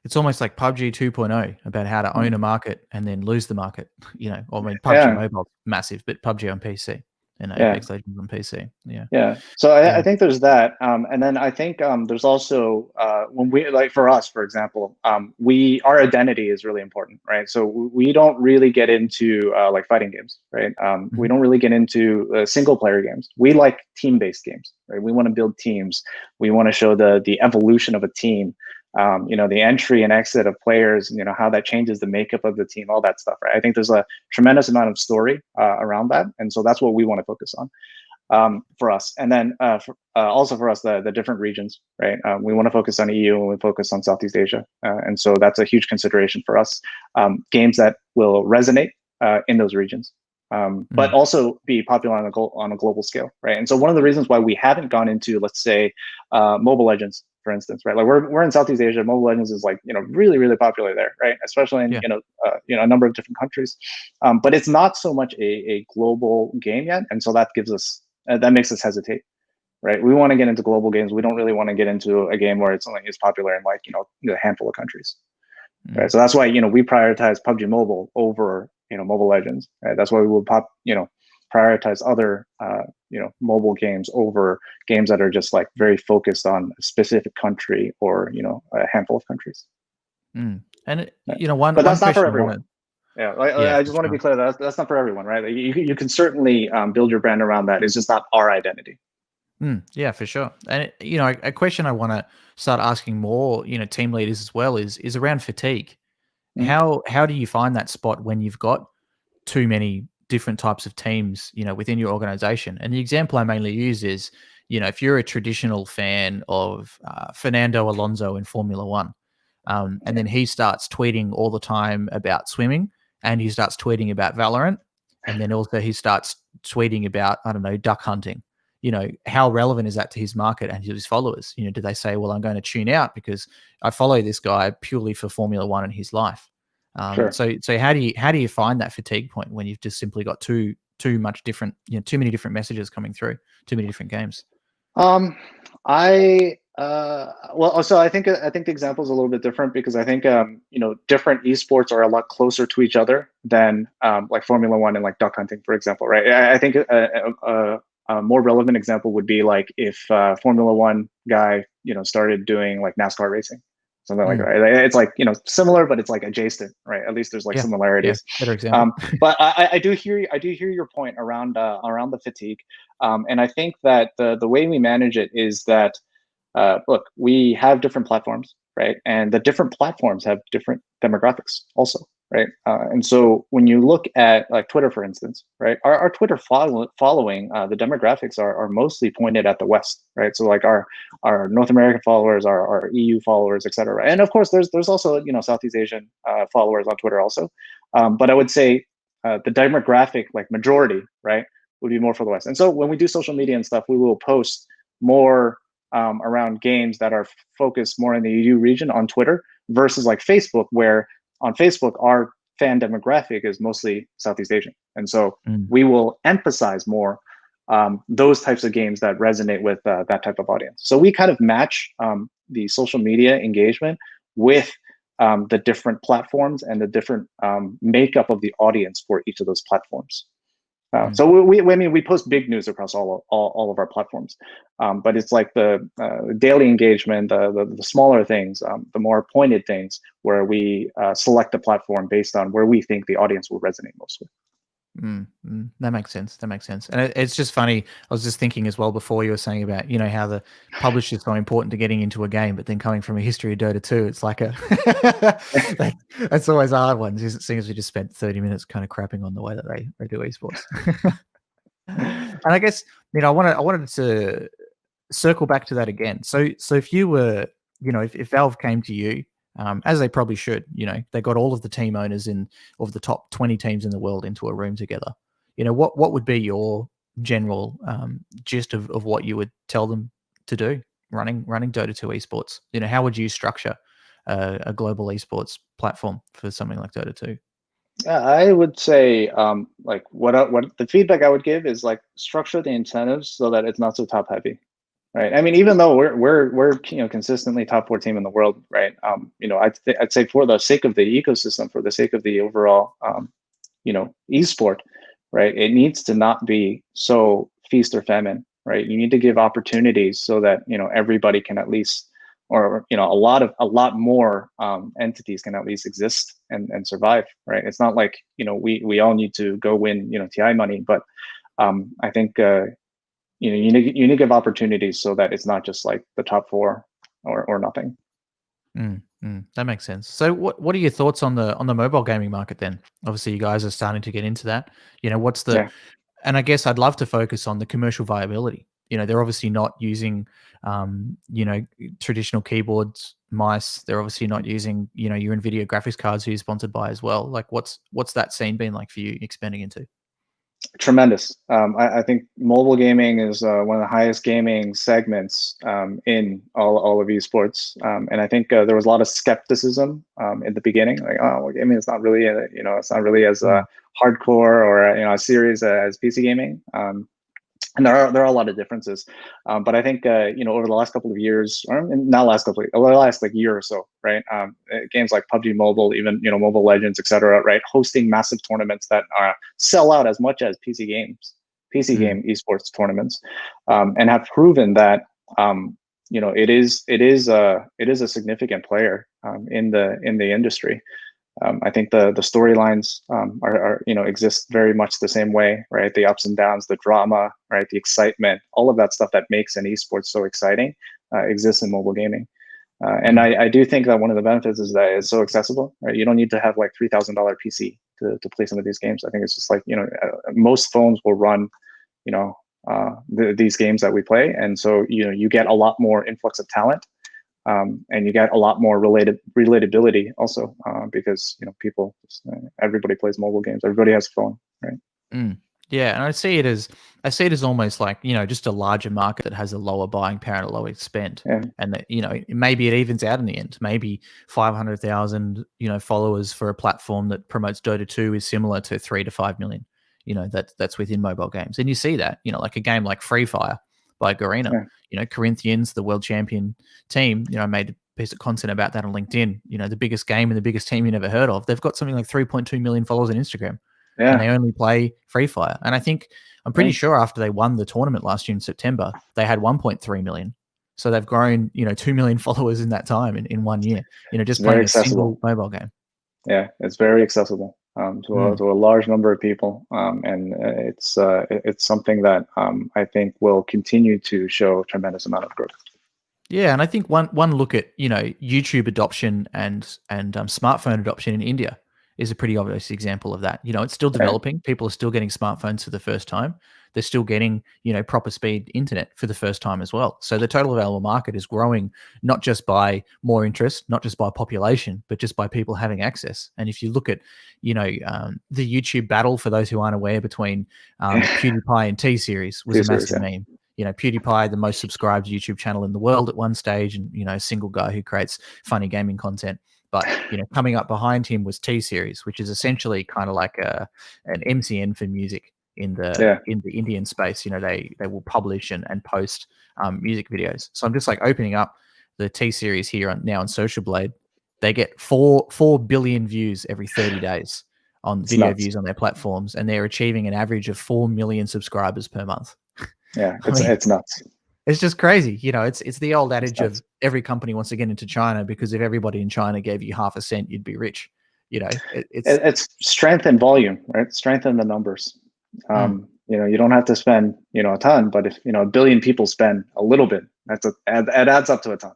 It's almost like PUBG 2.0 about how to own a market and then lose the market. I mean, PUBG Yeah, Mobile massive, but PUBG on PC and yeah. Apex Legends on PC. Yeah, Yeah. So I yeah. think there's that. And then I think there's also when we like for us, for example, our identity is really important, right? So we don't really get into like fighting games, right? We Mhm. don't really get into single player games. We like team based games, right? We want to build teams. We want to show the evolution of a team. The entry and exit of players, how that changes the makeup of the team, all that stuff, right? I think there's a tremendous amount of story around that, and so that's what we want to focus on for us. And then also for us, the different regions, right? We want to focus on EU and we focus on Southeast Asia. And so that's a huge consideration for us. Games that will resonate in those regions, but Mm. also be popular on a global scale, right? And so one of the reasons why we haven't gone into, let's say, Mobile Legends, for instance, right? Like we're in Southeast Asia. Mobile Legends is like really really popular there, right? Especially in Yeah. a number of different countries, but it's not so much a global game yet, and so that makes us hesitate, right? We want to get into global games. We don't really want to get into a game where it's only is popular in like a handful of countries, right? Mm. So that's why we prioritize PUBG Mobile over Mobile Legends. Right? That's why we will prioritize other mobile games over games that are just like very focused on a specific country or a handful of countries. Mm. And Right? one But one that's not for question I everyone. wanted. Yeah, Yeah, I for just want to be sure. clear that that's not for everyone, right? Like, you can certainly build your brand around that. It's just not our identity. Yeah, for sure. And a question I want to start asking more, team leaders as well is around fatigue. Mhm. How do you find that spot when you've got too many different types of teams, within your organization? And the example I mainly use is, if you're a traditional fan of Fernando Alonso in Formula One, and then he starts tweeting all the time about swimming, and he starts tweeting about Valorant, and then also he starts tweeting about, I don't know, duck hunting. How relevant is that to his market and his followers? Do they say, well, I'm going to tune out because I follow this guy purely for Formula One in his life? Sure. So how do you find that fatigue point when you've just simply got too much different, too many different messages coming through, too many different games? I well, so I think the example is a little bit different because I think different esports are a lot closer to each other than like Formula One and like duck hunting, for example, right? I think a more relevant example would be like if Formula One guy started doing like NASCAR racing, something like that. Mm, Right? It's like similar, but it's like adjacent, right? At least there's like yeah, yeah, similarities. better example. But I do hear your point around the fatigue. And I think that the way we manage it is that look, we have different platforms, right? And the different platforms have different demographics also, right? And so when you look at like Twitter, for instance, right, our Twitter following, the demographics are mostly pointed at the West, right? So like our North American followers, our EU followers, et cetera. And of course, there's also Southeast Asian followers on Twitter also, but I would say the demographic like majority, right, would be more for the West. And so when we do social media and stuff, we will post more around games that are focused more in the EU region on Twitter versus like Facebook, where on Facebook our fan demographic is mostly Southeast Asian, and so Mm, we will emphasize more those types of games that resonate with that type of audience. So we kind of match the social media engagement with the different platforms and the different makeup of the audience for each of those platforms. mm, So I mean, we post big news across all of our platforms, but it's like the daily engagement, the smaller things, the more pointed things, where we select the platform based on where we think the audience will resonate most with. That makes sense. That makes sense. And it's just funny. I was just thinking as well before you were saying about how the publisher is so important to getting into a game, but then coming from a history of Dota 2, it's like a that, that's always a hard one. It seems we just spent 30 minutes kind of crapping on the way that they do esports. And I guess I wanted to circle back to that again. So if you were, if Valve came to you, as they probably should, they got all of the team owners of the top 20 teams in the world into a room together. What would be your general gist of what you would tell them to do running Dota 2 esports? How would you structure a global esports platform for something like Dota 2? I would say, like what the feedback I would give is like structure the incentives so that it's not so top heavy, right? I mean, even though we're consistently top four team in the world, right? I'd say for the sake of the ecosystem, for the sake of the overall esport, right? It needs to not be so feast or famine, right? You need to give opportunities so that everybody can at least, or a lot more entities can at least exist and survive, right? It's not like we all need to go win TI money, but I think you need to give opportunities so that it's not just like the top four or nothing. That makes sense. So what are your thoughts on the mobile gaming market then? Obviously, you guys are starting to get into that. What's the Yeah. and I guess I'd love to focus on the commercial viability. They're obviously not using traditional keyboards, mice. They're obviously not using your NVIDIA graphics cards who you're sponsored by as well. Like what's that scene been like for you expanding into? Tremendous. I think mobile gaming is one of the highest gaming segments in all of esports, and I think there was a lot of skepticism in the beginning, like, oh, well, gaming is not really, it's not really as hardcore or as serious as PC gaming. And there are a lot of differences, but I think over the last couple of years, or not last couple, over the last like year or so, right? Games like PUBG Mobile, even Mobile Legends, etc., right? Hosting massive tournaments that sell out as much as PC game esports tournaments, and have proven that it is a significant player in the industry. I think the storylines are exist very much the same way, right? The ups and downs, the drama, right? The excitement, all of that stuff that makes an esports so exciting exists in mobile gaming. And I do think that one of the benefits is that it's so accessible, right? You don't need to have like $3,000 PC to play some of these games. I think it's just like most phones will run these games that we play, and so you get a lot more influx of talent. And you get a lot more relatability also because people, everybody plays mobile games. Everybody has a phone, right? Yeah, and I see it as almost like just a larger market that has a lower buying power and a lower spend, Yeah, and that maybe it evens out in the end. Maybe 500,000 followers for a platform that promotes Dota 2 is similar to 3 to 5 million. That's within mobile games, and you see that like a game like Free Fire by Garena. Corinthians, the world champion team, made a piece of content about that on LinkedIn. The biggest game and the biggest team you never heard of. They've got something like 3.2 million followers on Instagram. yeah, And they only play Free Fire. And I'm pretty right. sure after they won the tournament last year in September, they had 1.3 million. So they've grown, 2 million followers in that time in 1 year, It's just very playing a accessible. single mobile game. Yeah, it's very accessible to a large number of people, and it's something that I think will continue to show a tremendous amount of growth. Yeah, and I think one look at YouTube adoption and smartphone adoption in India is a pretty obvious example of that. It's still Yeah, developing. People are still getting smartphones for the first time. They're still getting proper speed internet for the first time as well. So the total available market is growing not just by more interest, not just by population, but just by people having access. And if you look at the YouTube battle, for those who aren't aware, between PewDiePie and T Series was a T-Series, massive yeah, meme. PewDiePie, the most subscribed YouTube channel in the world at one stage, and a single guy who creates funny gaming content. But coming up behind him was T Series, which is essentially kind of like an MCN for music in the yeah, Indian space. They will publish and post music videos. So I'm just like opening up the T Series here now on Social Blade. They get 4 billion views every 30 days on it's video nuts. views on their platforms, and they're achieving an average of 4 million subscribers per month. Yeah, I mean, it's nuts. it's just crazy. It's the old It's adage of nuts. every company wants to get into China because if everybody in China gave you half a cent, you'd be rich. It's strength and volume, right? Strength in the numbers. Mm. You don't have to spend a ton, but if a billion people spend a little bit, it adds up to a ton.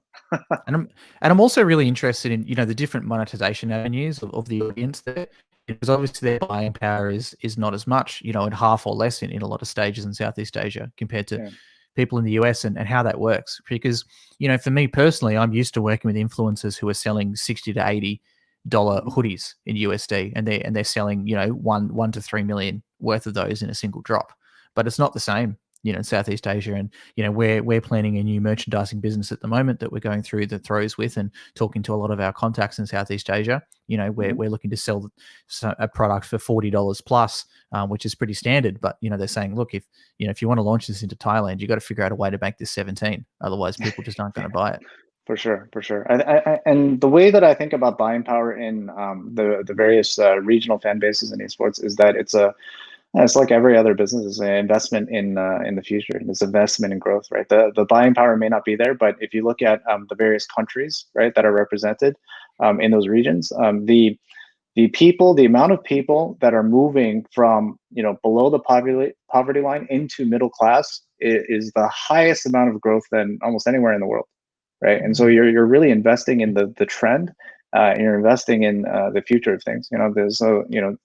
And I'm also really interested in the different monetization avenues of the audience there, because obviously their buying power is not as much, at half or less in a lot of stages in Southeast Asia compared to Yeah. people in the US, and how that works. Because for me personally, I'm used to working with influencers who are selling $60 to $80 Mhm. hoodies in USD, and they're selling 1 to 3 million worth of those in a single drop. But it's not the same in Southeast Asia, and we're planning a new merchandising business at the moment that we're going through the throes with, and talking to a lot of our contacts in Southeast Asia. We're looking to sell a product for $40 plus, which is pretty standard. But they're saying, look, if you want to launch this into Thailand, you got to figure out a way to make this 17. Otherwise, people just aren't going to buy it. For sure, for sure. And the way that I think about buying power in the various regional fan bases in esports is that it's like every other business. It's an investment in the future. It's investment in growth, right? The buying power may not be there, but if you look at the various countries, right, that are represented in those regions, the amount of people that are moving from below the poverty line into middle class is the highest amount of growth than almost anywhere in the world. Right, and so you're really investing in the trend, and you're investing in the future of things.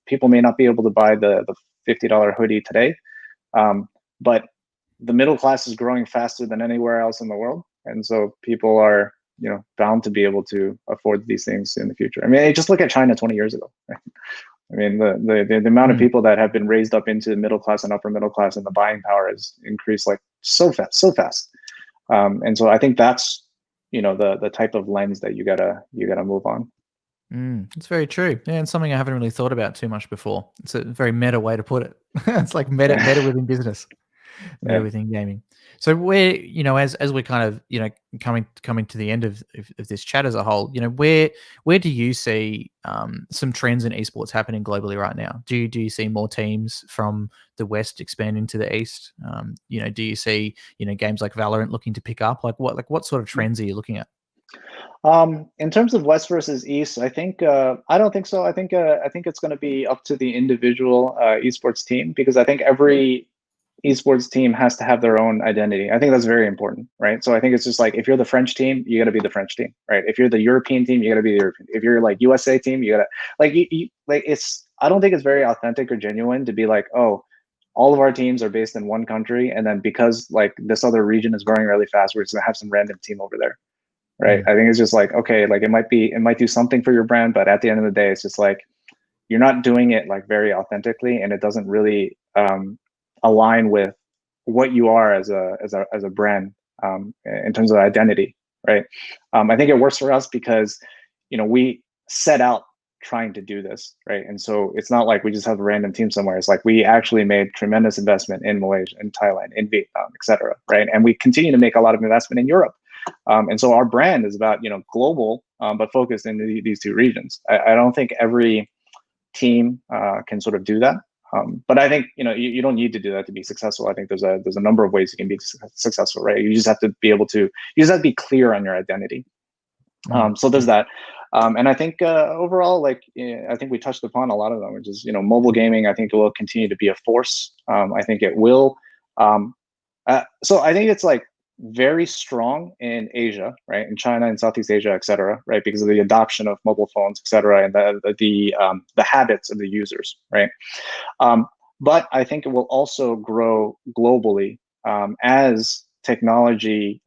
People may not be able to buy the $50 hoodie today, but the middle class is growing faster than anywhere else in the world, and so people are bound to be able to afford these things in the future. I mean, just look at China 20 years ago. Right? I mean, the amount of people that have been raised up into the middle class and upper middle class, and the buying power has increased like so fast. And so I think that's the type of lens that you gotta move on. It's very true. Yeah, and something I haven't really thought about too much before. It's a very meta way to put it. It's like meta within business, meta within gaming. So where as we're kind of coming to the end of this chat as a whole, where do you see some trends in esports happening globally right now? Do you see more teams from the West expanding to the East? Do you see games like Valorant looking to pick up? What sort of trends are you looking at? In terms of West versus East, I think I don't think so. I think it's going to be up to the individual esports team, because I think every esports team has to have their own identity. I think that's very important, right? So I think it's just like, if you're the French team, you got to be the French team, right? If you're the European team, you got to be the European. If you're like USA team, you got to like it's. I don't think it's very authentic or genuine to be like, oh, all of our teams are based in one country, and then because like this other region is growing really fast, we're just gonna have some random team over there. Right. I think it's just like, okay, like it might do something for your brand, but at the end of the day, it's just like, you're not doing it like very authentically, and it doesn't really align with what you are as a brand in terms of identity. Right. I think it works for us because, we set out trying to do this. Right. And so it's not like we just have a random team somewhere. It's like we actually made tremendous investment in Malaysia, in Thailand, in Vietnam, et cetera. Right. And we continue to make a lot of investment in Europe. And so our brand is about, global, but focused in these two regions. I don't think every team can sort of do that. But I think, you don't need to do that to be successful. I think there's a number of ways you can be successful, right? You just have to be clear on your identity. So there's that. And I think overall, I think we touched upon a lot of them, which is, mobile gaming, I think it will continue to be a force. I think it will. So I think it's like very strong in Asia, right? In China and Southeast Asia, et cetera, right? Because of the adoption of mobile phones, et cetera, and the habits of the users, right? But I think it will also grow globally as technology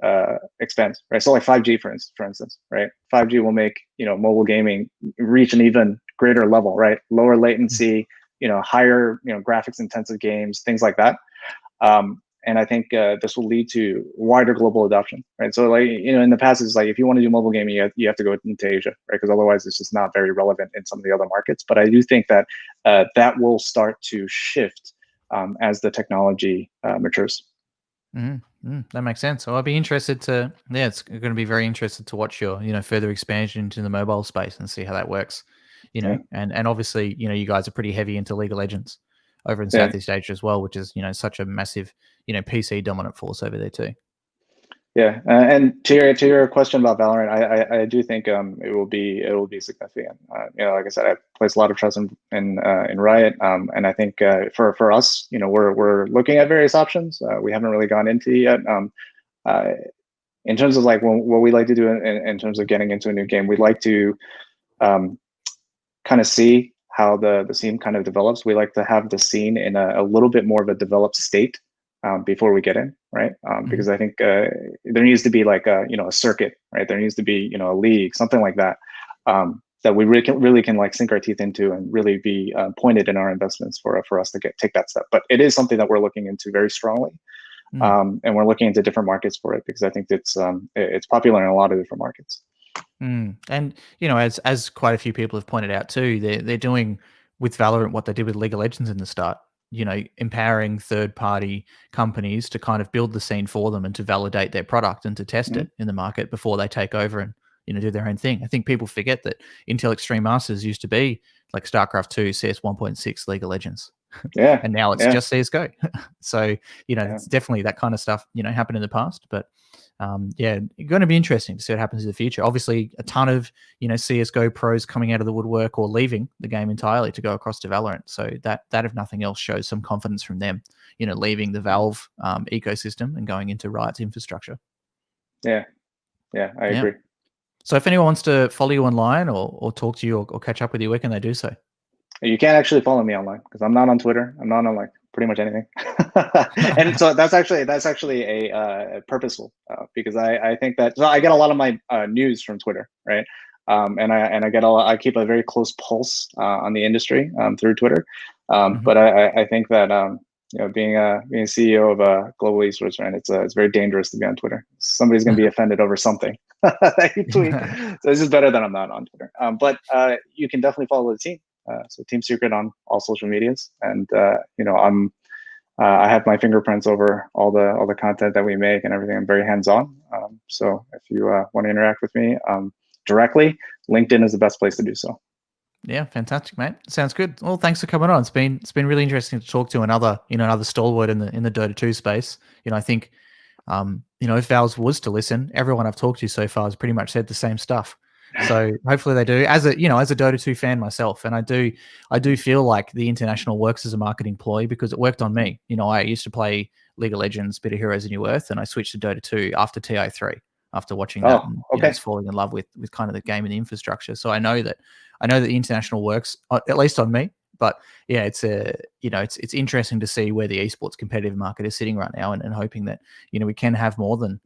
expands, right? So like 5G, for instance, right? 5G will make mobile gaming reach an even greater level, right? Lower latency, higher graphics intensive games, things like that. And I think this will lead to wider global adoption, right? So like, in the past, it's like, if you want to do mobile gaming, you have to go into Asia, right? Because otherwise it's just not very relevant in some of the other markets. But I do think that that will start to shift as the technology matures. That makes sense. So I'd be interested to, it's going to be very interested to watch your, further expansion into the mobile space and see how that works, and obviously, you guys are pretty heavy into League of Legends over in Southeast Asia as well, which is, such a massive, PC dominant force over there too. Yeah, and to your question about Valorant, I do think it will be significant. Like I said, I place a lot of trust in Riot, and I think for us, we're looking at various options. We haven't really gone into yet. In terms of like what we like to do in terms of getting into a new game, we'd like to kind of see how the scene kind of develops. We like to have the scene in a little bit more of a developed state before we get in, right? Because I think there needs to be like a circuit, right? There needs to be a league, something like that, that we really can like sink our teeth into and really be pointed in our investments for us to take that step. But it is something that we're looking into very strongly. And we're looking into different markets for it because I think it's popular in a lot of different markets. And as quite a few people have pointed out too, they're doing with Valorant what they did with League of Legends in the start. Empowering third-party companies to kind of build the scene for them and to validate their product and to test it in the market before they take over and do their own thing. I think people forget that Intel Extreme Masters used to be like StarCraft 2, CS 1.6, League of Legends. Yeah. And now it's just CS:GO. So, it's definitely that kind of stuff, happened in the past. But going to be interesting to see what happens in the future. Obviously, a ton of, CS:GO pros coming out of the woodwork or leaving the game entirely to go across to Valorant. So that if nothing else, shows some confidence from them, leaving the Valve ecosystem and going into Riot's infrastructure. Yeah, I agree. So if anyone wants to follow you online or talk to you or catch up with you, where can they do so? You can't actually follow me online because I'm not on Twitter. I'm not on like pretty much anything. And so that's actually a purposeful because I think that I get a lot of my news from Twitter, right? And I keep a very close pulse on the industry through Twitter. But I think that being CEO of a global esports brand, it's very dangerous to be on Twitter. Somebody's going to be offended over something that you tweet. So it's just better that I'm not on Twitter. But you can definitely follow the team. So Team Secret on all social medias, and I have my fingerprints over all the content that we make and everything. I'm very hands-on. So if you want to interact with me directly, LinkedIn is the best place to do so. Yeah, fantastic, mate. Sounds good. Well, thanks for coming on. It's been really interesting to talk to another stalwart in the Dota 2 space. I think if Valve was to listen, everyone I've talked to so far has pretty much said the same stuff. So hopefully they do. As a Dota 2 fan myself, and I do feel like the international works as a marketing ploy because it worked on me. I used to play League of Legends, bit of Heroes of New Earth, and I switched to Dota 2 after TI3 after watching that and just falling in love with kind of the game and the infrastructure. So I know that the international works at least on me. But yeah, it's it's interesting to see where the esports competitive market is sitting right now, and hoping that we can have more than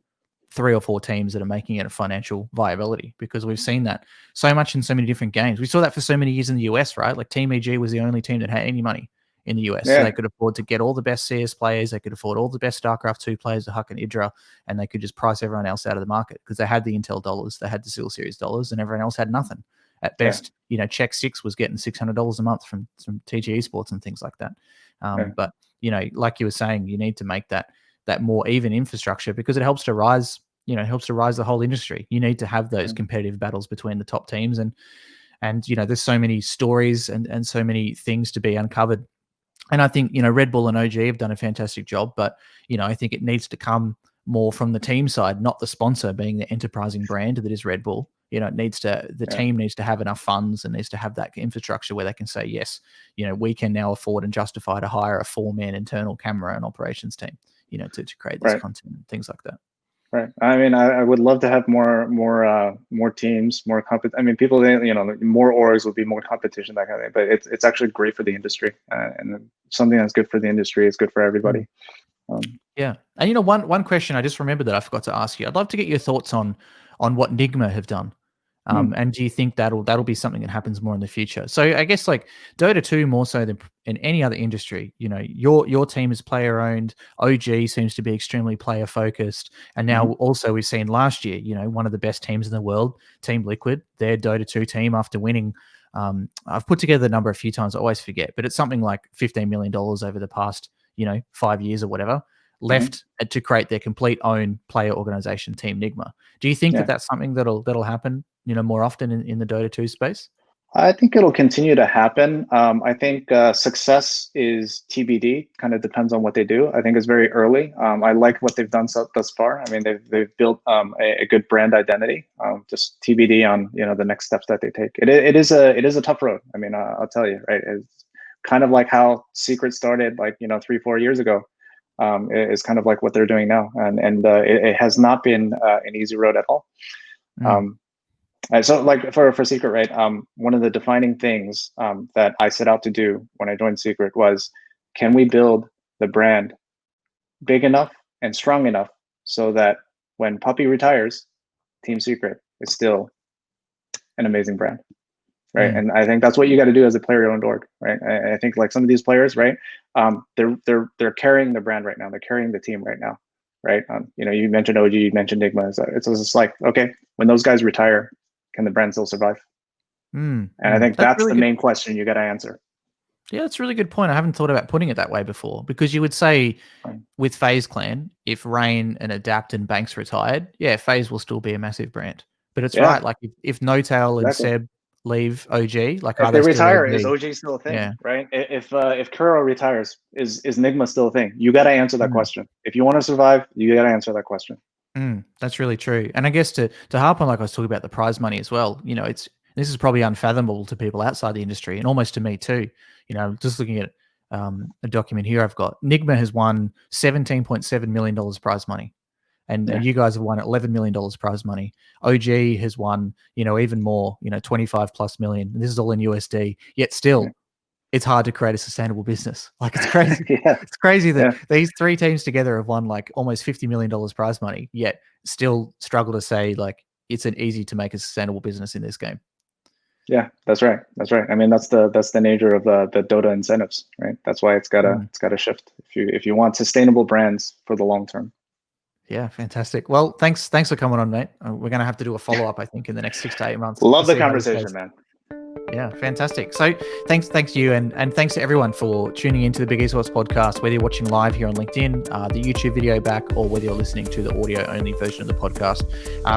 3 or 4 teams that are making it a financial viability, because we've seen that so much in so many different games. We saw that for so many years in the US, right? Like Team EG was the only team that had any money in the US. So they could afford to get all the best CS players, they could afford all the best StarCraft 2 players, the Huck and Idra, and they could just price everyone else out of the market because they had the Intel dollars, they had the Seal Series dollars, and everyone else had nothing. At best, Check 6 was getting $600 a month from TG Esports and things like that. But like you were saying, you need to make that more even infrastructure because it helps to rise the whole industry. You need to have those competitive battles between the top teams, and there's so many stories and so many things to be uncovered. And I think Red Bull and OG have done a fantastic job, but I think it needs to come more from the team side, not the sponsor being the enterprising brand that is Red Bull. The team needs to have enough funds and needs to have that infrastructure where they can say, yes, we can now afford and justify to hire a 4-man internal camera and operations team, to create this content and things like that. Right. I mean, I would love to have more teams, more I mean, people, more orgs would be more competition, that kind of thing. But it's actually great for the industry, and something that's good for the industry is good for everybody. Yeah, and one question I just remembered that I forgot to ask you. I'd love to get your thoughts on what Nigma have done. And do you think that'll be something that happens more in the future? So I guess like Dota 2 more so than in any other industry, your team is player owned. OG seems to be extremely player focused, and now also we've seen last year, one of the best teams in the world, Team Liquid, their Dota 2 team after winning. I've put together the number a few times, I always forget, but it's something like $15 million over the past 5 years or whatever, left to create their complete own player organization, Team Nigma. Do you think that that's something that'll happen, more often in the Dota 2 space? I think it'll continue to happen. I think success is TBD. Kind of depends on what they do. I think it's very early. I like what they've done thus far. I mean, they've built a good brand identity. Just TBD on the next steps that they take. It is a tough road. I mean, I'll tell you, right? It's kind of like how Secret started, like 3-4 years ago. It's kind of like what they're doing now, and it has not been an easy road at all. So like for Secret, right? One of the defining things that I set out to do when I joined Secret was, can we build the brand big enough and strong enough so that when Puppy retires, Team Secret is still an amazing brand. right? And I think that's what you got to do as a player-owned org, right? I think like some of these players, right? They're carrying the brand right now. They're carrying the team right now, right? You mentioned OG, you mentioned Nigma. It's just like, okay, when those guys retire, can the brand still survive? And I think that's really the good. main question you got to answer. Yeah, that's a really good point. I haven't thought about putting it that way before, because you would say with FaZe Clan, if Rain and Adapt and Banks retired, yeah, FaZe will still be a massive brand. But it's right. Like if No Tail and Seb leave OG, like if are they they still retire, OG? is OG still a thing? Right? If Kuro retires, is Nigma still a thing? You got to answer that question. If you want to survive, you got to answer that question. That's really true. And I guess to harp on, like I was talking about the prize money as well, this is probably unfathomable to people outside the industry, and almost to me too. Just looking at a document here I've got, Nigma has won $17.7 million prize money. And you guys have won $11 million prize money. OG has won, even more, 25 plus million. And this is all in USD. Yet still, it's hard to create a sustainable business. Like, it's crazy. It's crazy that these three teams together have won like almost $50 million prize money, yet still struggle to say like it's an easy to make a sustainable business in this game. Yeah, that's right. That's right. I mean, that's the nature of the Dota incentives, right? That's why it's gotta shift if you want sustainable brands for the long term. Yeah, fantastic. Well, thanks for coming on, mate. We're going to have to do a follow-up, I think, in the next 6 to 8 months. Love the conversation, man. Yeah, fantastic. So thanks to you, and thanks to everyone for tuning into the Big Esports podcast, whether you're watching live here on LinkedIn, the YouTube video back, or whether you're listening to the audio-only version of the podcast.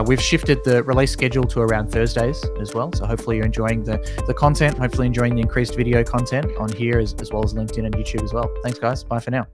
We've shifted the release schedule to around Thursdays as well, so hopefully you're enjoying the content, hopefully enjoying the increased video content on here as well as LinkedIn and YouTube as well. Thanks, guys. Bye for now.